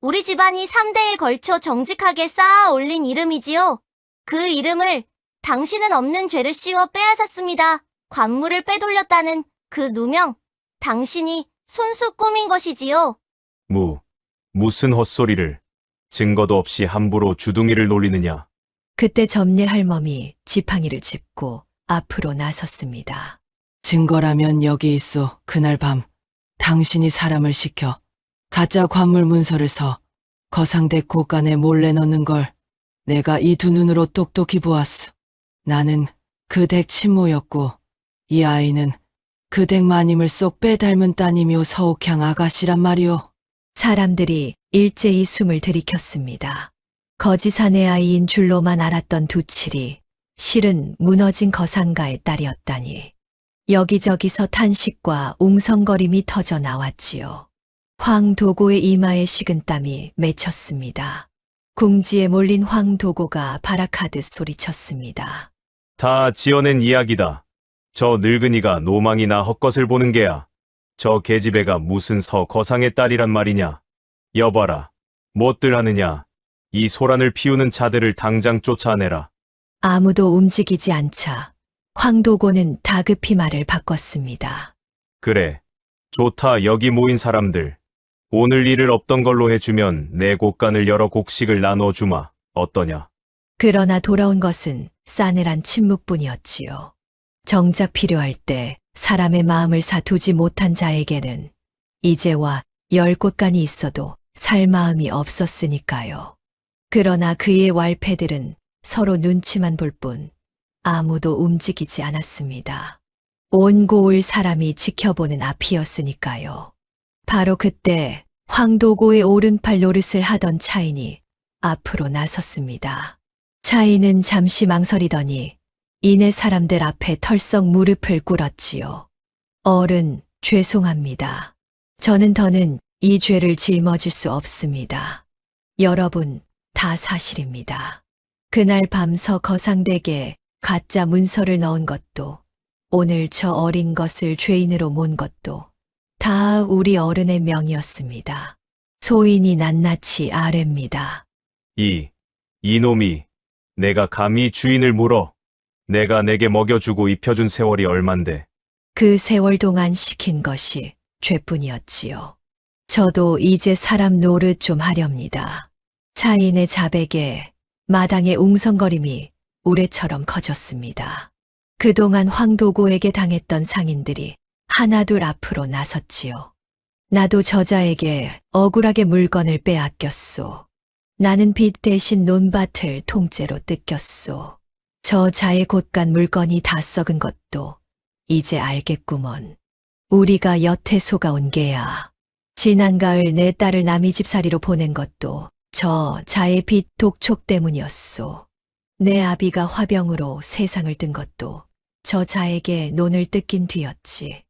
우리 집안이 3대에 걸쳐 정직하게 쌓아 올린 이름이지요. 그 이름을 당신은 없는 죄를 씌워 빼앗았습니다. 관물을 빼돌렸다는 그 누명, 당신이 손수 꾸민 것이지요. 무슨 헛소리를. 증거도 없이 함부로 주둥이를 놀리느냐. 그때 점례 할멈이 지팡이를 짚고 앞으로 나섰습니다. 증거라면 여기 있어. 그날 밤 당신이 사람을 시켜 가짜 관물 문서를 서 거상댁 곳간에 몰래 넣는 걸 내가 이 두 눈으로 똑똑히 보았소. 나는 그 댁 친모였고 이 아이는 그 댁 마님을 쏙 빼닮은 따님이오 서옥향 아가씨란 말이오. 사람들이 일제히 숨을 들이켰습니다. 거지사내 아이인 줄로만 알았던 두칠이 실은 무너진 거상가의 딸이었다니. 여기저기서 탄식과 웅성거림이 터져 나왔지요. 황도고의 이마에 식은땀이 맺혔습니다. 궁지에 몰린 황도고가 발악하듯 소리쳤습니다. 다 지어낸 이야기다. 저 늙은이가 노망이나 헛것을 보는 게야. 저 계집애가 무슨 서거상의 딸이란 말이냐. 여봐라. 뭣들 하느냐. 이 소란을 피우는 자들을 당장 쫓아내라. 아무도 움직이지 않자 황도고는 다급히 말을 바꿨습니다. 그래. 좋다. 여기 모인 사람들. 오늘 일을 없던 걸로 해주면 내 곳간을 열어 곡식을 나눠주마. 어떠냐. 그러나 돌아온 것은 싸늘한 침묵뿐이었지요. 정작 필요할 때 사람의 마음을 사두지 못한 자에게는 이제와 10곳간이 있어도 살 마음이 없었으니까요. 그러나 그의 왈패들은 서로 눈치만 볼 뿐 아무도 움직이지 않았습니다. 온 고을 사람이 지켜보는 앞이었으니까요. 바로 그때 황도고의 오른팔 노릇을 하던 차인이 앞으로 나섰습니다. 차인은 잠시 망설이더니 이내 사람들 앞에 털썩 무릎을 꿇었지요. 어른, 죄송합니다. 저는 더는 이 죄를 짊어질 수 없습니다. 여러분, 다 사실입니다. 그날 밤 서 거상댁에 가짜 문서를 넣은 것도, 오늘 저 어린 것을 죄인으로 몬 것도 다 우리 어른의 명이었습니다. 소인이 낱낱이 아뢰입니다. 이놈이 내가 감히 주인을 물어. 내가 내게 먹여주고 입혀준 세월이 얼만데. 그 세월 동안 시킨 것이 죄뿐이었지요. 저도 이제 사람 노릇 좀 하렵니다. 차인의 자백에 마당의 웅성거림이 우레처럼 커졌습니다. 그동안 황도고에게 당했던 상인들이 하나둘 앞으로 나섰지요. 나도 저자에게 억울하게 물건을 빼앗겼소. 나는 빚 대신 논밭을 통째로 뜯겼소. 저자의 곳간 물건이 다 썩은 것도 이제 알겠구먼. 우리가 여태 속아온 게야. 지난 가을 내 딸을 남이 집살이로 보낸 것도 저 자의 빚 독촉 때문이었소. 내 아비가 화병으로 세상을 뜬 것도 저 자에게 논을 뜯긴 뒤였지.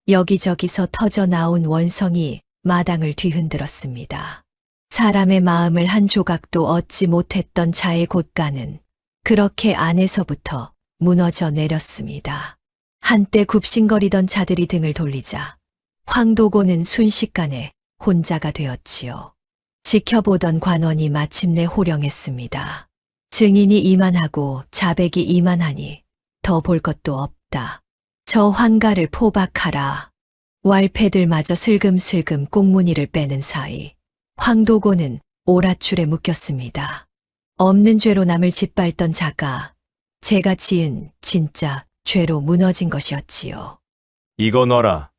여기저기서 터져 나온 원성이 마당을 뒤흔들었습니다. 사람의 마음을 한 조각도 얻지 못했던 자의 곳간은 그렇게 안에서부터 무너져 내렸습니다. 한때 굽신거리던 자들이 등을 돌리자 황도고는 순식간에 혼자가 되었지요. 지켜보던 관원이 마침내 호령했습니다. 증인이 이만하고 자백이 이만하니 더 볼 것도 없다. 저 환가를 포박하라. 왈패들마저 슬금슬금 꽁무니를 빼는 사이 황도고는 오랏줄에 묶였습니다. 없는 죄로 남을 짓밟던 자가 제가 지은 진짜 죄로 무너진 것이었지요. 이거 너라.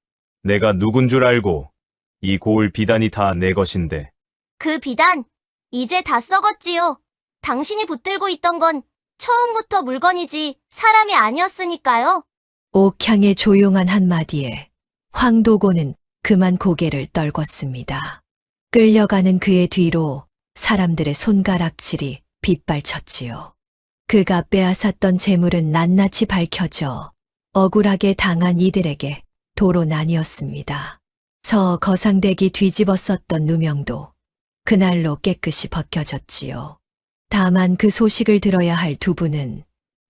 내가 누군 줄 알고. 이 고을 비단이 다 내 것인데. 그 비단, 이제 다 썩었지요. 당신이 붙들고 있던 건 처음부터 물건이지 사람이 아니었으니까요. 옥향의 조용한 한마디에 황도고는 그만 고개를 떨궜습니다. 끌려가는 그의 뒤로 사람들의 손가락질이 빗발쳤지요. 그가 빼앗았던 재물은 낱낱이 밝혀져 억울하게 당한 이들에게 도로 나뉘었습니다. 서 거상댁이 뒤집어 썼던 누명도 그날로 깨끗이 벗겨졌지요. 다만 그 소식을 들어야 할 두 분은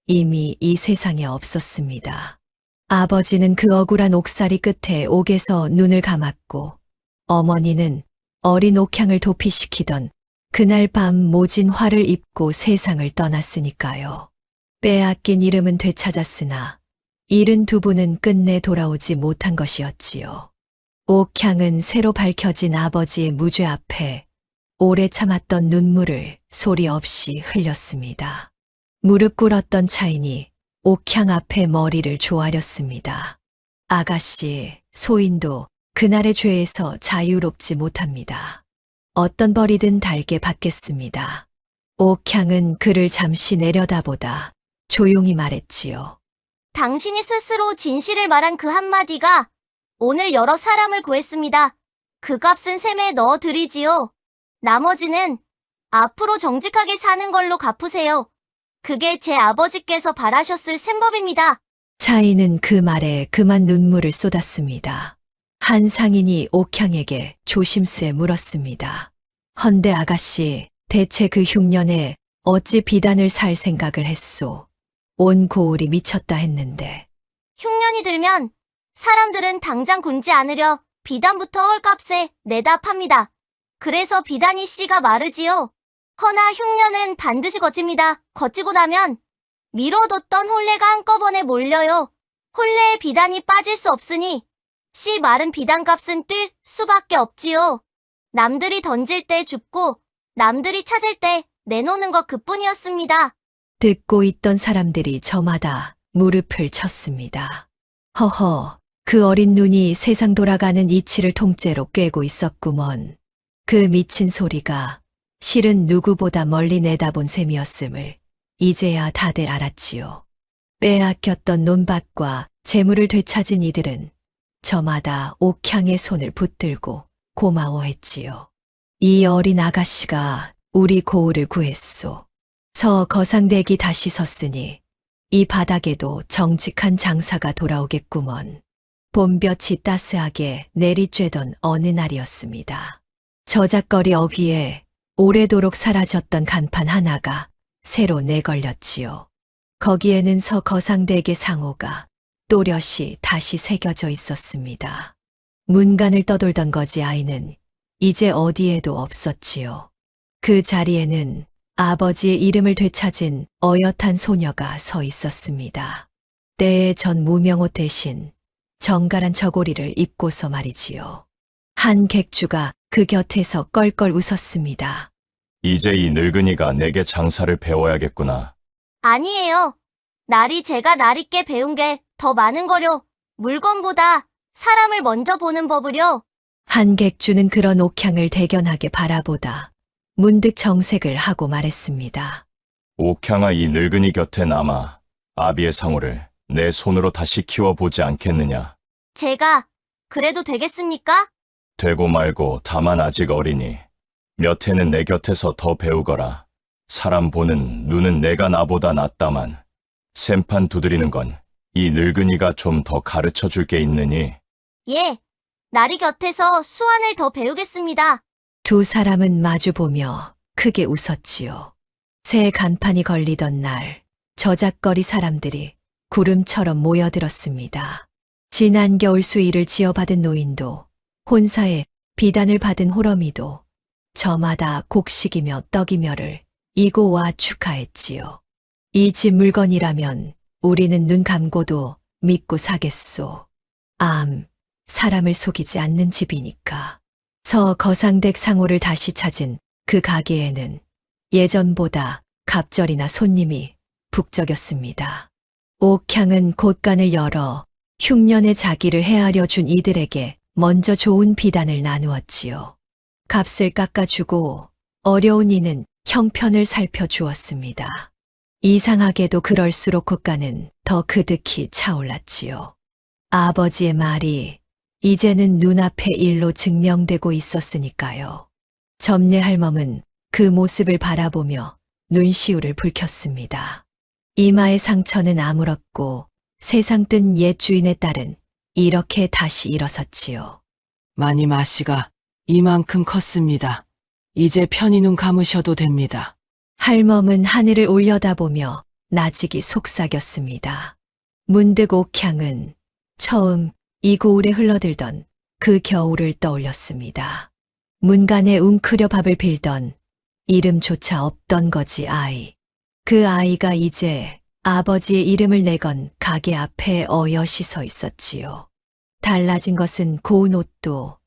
이미 이 세상에 없었습니다. 아버지는 그 억울한 옥살이 끝에 옥에서 눈을 감았고 어머니는 어린 옥향을 도피시키던 그날 밤 모진 화를 입고 세상을 떠났으니까요. 빼앗긴 이름은 되찾았으나 잃은 두 분은 끝내 돌아오지 못한 것이었지요. 옥향은 새로 밝혀진 아버지의 무죄 앞에 오래 참았던 눈물을 소리 없이 흘렸습니다. 무릎 꿇었던 차인이 옥향 앞에 머리를 조아렸습니다. 아가씨, 소인도 그날의 죄에서 자유롭지 못합니다. 어떤 벌이든 달게 받겠습니다. 옥향은 그를 잠시 내려다보다 조용히 말했지요. 당신이 스스로 진실을 말한 그 한마디가 오늘 여러 사람을 구했습니다. 그 값은 셈에 넣어드리지요. 나머지는 앞으로 정직하게 사는 걸로 갚으세요. 그게 제 아버지께서 바라셨을 셈법입니다. 차인은 그 말에 그만 눈물을 쏟았습니다. 한 상인이 옥향에게 조심스레 물었습니다. 헌데 아가씨, 대체 그 흉년에 어찌 비단을 살 생각을 했소? 온 고을이 미쳤다 했는데. 흉년이 들면 사람들은 당장 굶지 않으려 비단부터 헐값에 내다 팝니다. 그래서 비단이 씨가 마르지요. 허나 흉년은 반드시 거칩니다. 거치고 나면 미뤄뒀던 혼례가 한꺼번에 몰려요. 혼례에 비단이 빠질 수 없으니 씨 마른 비단값은 뛸 수밖에 없지요. 남들이 던질 때 줍고 남들이 찾을 때 내놓는 것 그뿐이었습니다. 듣고 있던 사람들이 저마다 무릎을 쳤습니다. 허허, 그 어린 눈이 세상 돌아가는 이치를 통째로 꿰고 있었구먼. 그 미친 소리가 실은 누구보다 멀리 내다본 셈이었음을 이제야 다들 알았지요. 빼앗겼던 논밭과 재물을 되찾은 이들은 저마다 옥향의 손을 붙들고 고마워했지요. 이 어린 아가씨가 우리 고을을 구했소. 서 거상댁이 다시 섰으니 이 바닥에도 정직한 장사가 돌아오겠구먼. 봄볕이 따스하게 내리쬐던 어느 날이었습니다. 저작거리 어귀에 오래도록 사라졌던 간판 하나가 새로 내걸렸지요. 거기에는 서 거상댁의 상호가 또렷이 다시 새겨져 있었습니다. 문간을 떠돌던 거지 아이는 이제 어디에도 없었지요. 그 자리에는 아버지의 이름을 되찾은 어엿한 소녀가 서 있었습니다. 때의 전 무명옷 대신 정갈한 저고리를 입고서 말이지요. 한 객주가 그 곁에서 껄껄 웃었습니다. 이제 이 늙은이가 내게 장사를 배워야겠구나. 아니에요. 제가 날있게 배운 게 더 많은 거려. 물건보다 사람을 먼저 보는 법을요. 한 객주는 그런 옥향을 대견하게 바라보다 문득 정색을 하고 말했습니다. 옥향아, 이 늙은이 곁에 남아 아비의 상호를 내 손으로 다시 키워보지 않겠느냐. 제가 그래도 되겠습니까? 되고 말고 다만 아직 어리니 몇 해는 내 곁에서 더 배우거라. 사람 보는 눈은 내가 나보다 낫다만 샘판 두드리는 건 이 늙은이가 좀 더 가르쳐 줄 게 있느니. 예, 나리 곁에서 수완을 더 배우겠습니다. 두 사람은 마주보며 크게 웃었지요. 새 간판이 걸리던 날 저작거리 사람들이 구름처럼 모여들었습니다. 지난 겨울 수의를 지어받은 노인도 혼사에 비단을 받은 호러미도 저마다 곡식이며 떡이며를 이고 와 축하했지요. 이 집 물건이라면 우리는 눈 감고도 믿고 사겠소. 사람을 속이지 않는 집이니까. 서 거상댁 상호를 다시 찾은 그 가게에는 예전보다 갑절이나 손님이 북적였습니다. 옥향은 곳간을 열어 흉년의 자기를 헤아려 준 이들에게 먼저 좋은 비단을 나누었지요. 값을 깎아주고 어려운 이는 형편을 살펴주었습니다. 이상하게도 그럴수록 곳간은 더 그득히 차올랐지요. 아버지의 말이 이제는 눈앞에 일로 증명되고 있었으니까요. 점례 할멈은 그 모습을 바라보며 눈시울을 붉혔습니다. 이마의 상처는 아물었고 세상 뜬 옛 주인의 딸은 이렇게 다시 일어섰지요. 마님 아씨가 이만큼 컸습니다. 이제 편히 눈 감으셔도 됩니다. 할멈은 하늘을 올려다보며 나직이 속삭였습니다. 문득 옥향은 처음 이 고을에 흘러들던 그 겨울을 떠올렸습니다. 문간에 웅크려 밥을 빌던 이름조차 없던 거지 아이. 그 아이가 이제 아버지의 이름을 내건 가게 앞에 어여시 서 있었지요. 달라진 것은 고운 옷도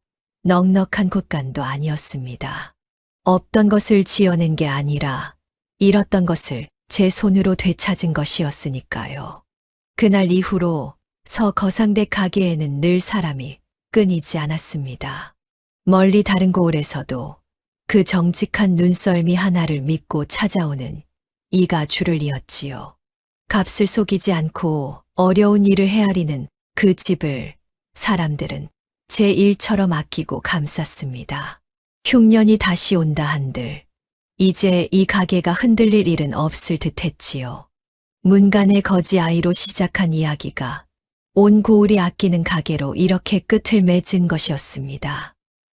넉넉한 곶간도 아니었습니다. 없던 것을 지어낸 게 아니라 잃었던 것을 제 손으로 되찾은 것이었으니까요. 그날 이후로 서 거상댁 가게에는 늘 사람이 끊이지 않았습니다. 멀리 다른 고을에서도 그 정직한 눈썰미 하나를 믿고 찾아오는 이가 줄을 이었지요. 값을 속이지 않고 어려운 일을 헤아리는 그 집을 사람들은 제 일처럼 아끼고 감쌌습니다. 흉년이 다시 온다 한들 이제 이 가게가 흔들릴 일은 없을 듯 했지요. 문간의 거지 아이로 시작한 이야기가 온 고을이 아끼는 가게로 이렇게 끝을 맺은 것이었습니다.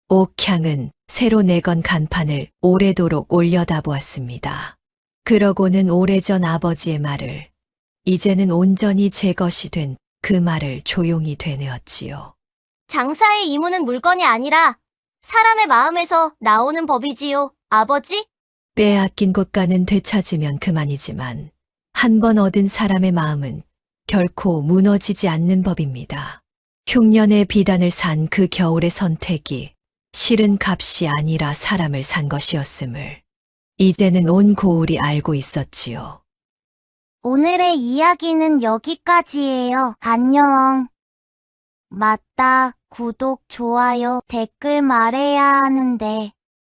옥향은 새로 내건 간판을 오래도록 올려다보았습니다. 그러고는 오래전 아버지의 말을 이제는 온전히 제 것이 된 그 말을 조용히 되뇌었지요. 장사의 이무는 물건이 아니라 사람의 마음에서 나오는 법이지요, 아버지? 빼앗긴 곳간은 되찾으면 그만이지만 한 번 얻은 사람의 마음은 결코 무너지지 않는 법입니다. 흉년의 비단을 산 그 겨울의 선택이 실은 값이 아니라 사람을 산 것이었음을 이제는 온 고을이 알고 있었지요. 오늘의 이야기는 여기까지예요. 안녕. 맞다. 구독, 좋아요, 댓글 말해야 하는데.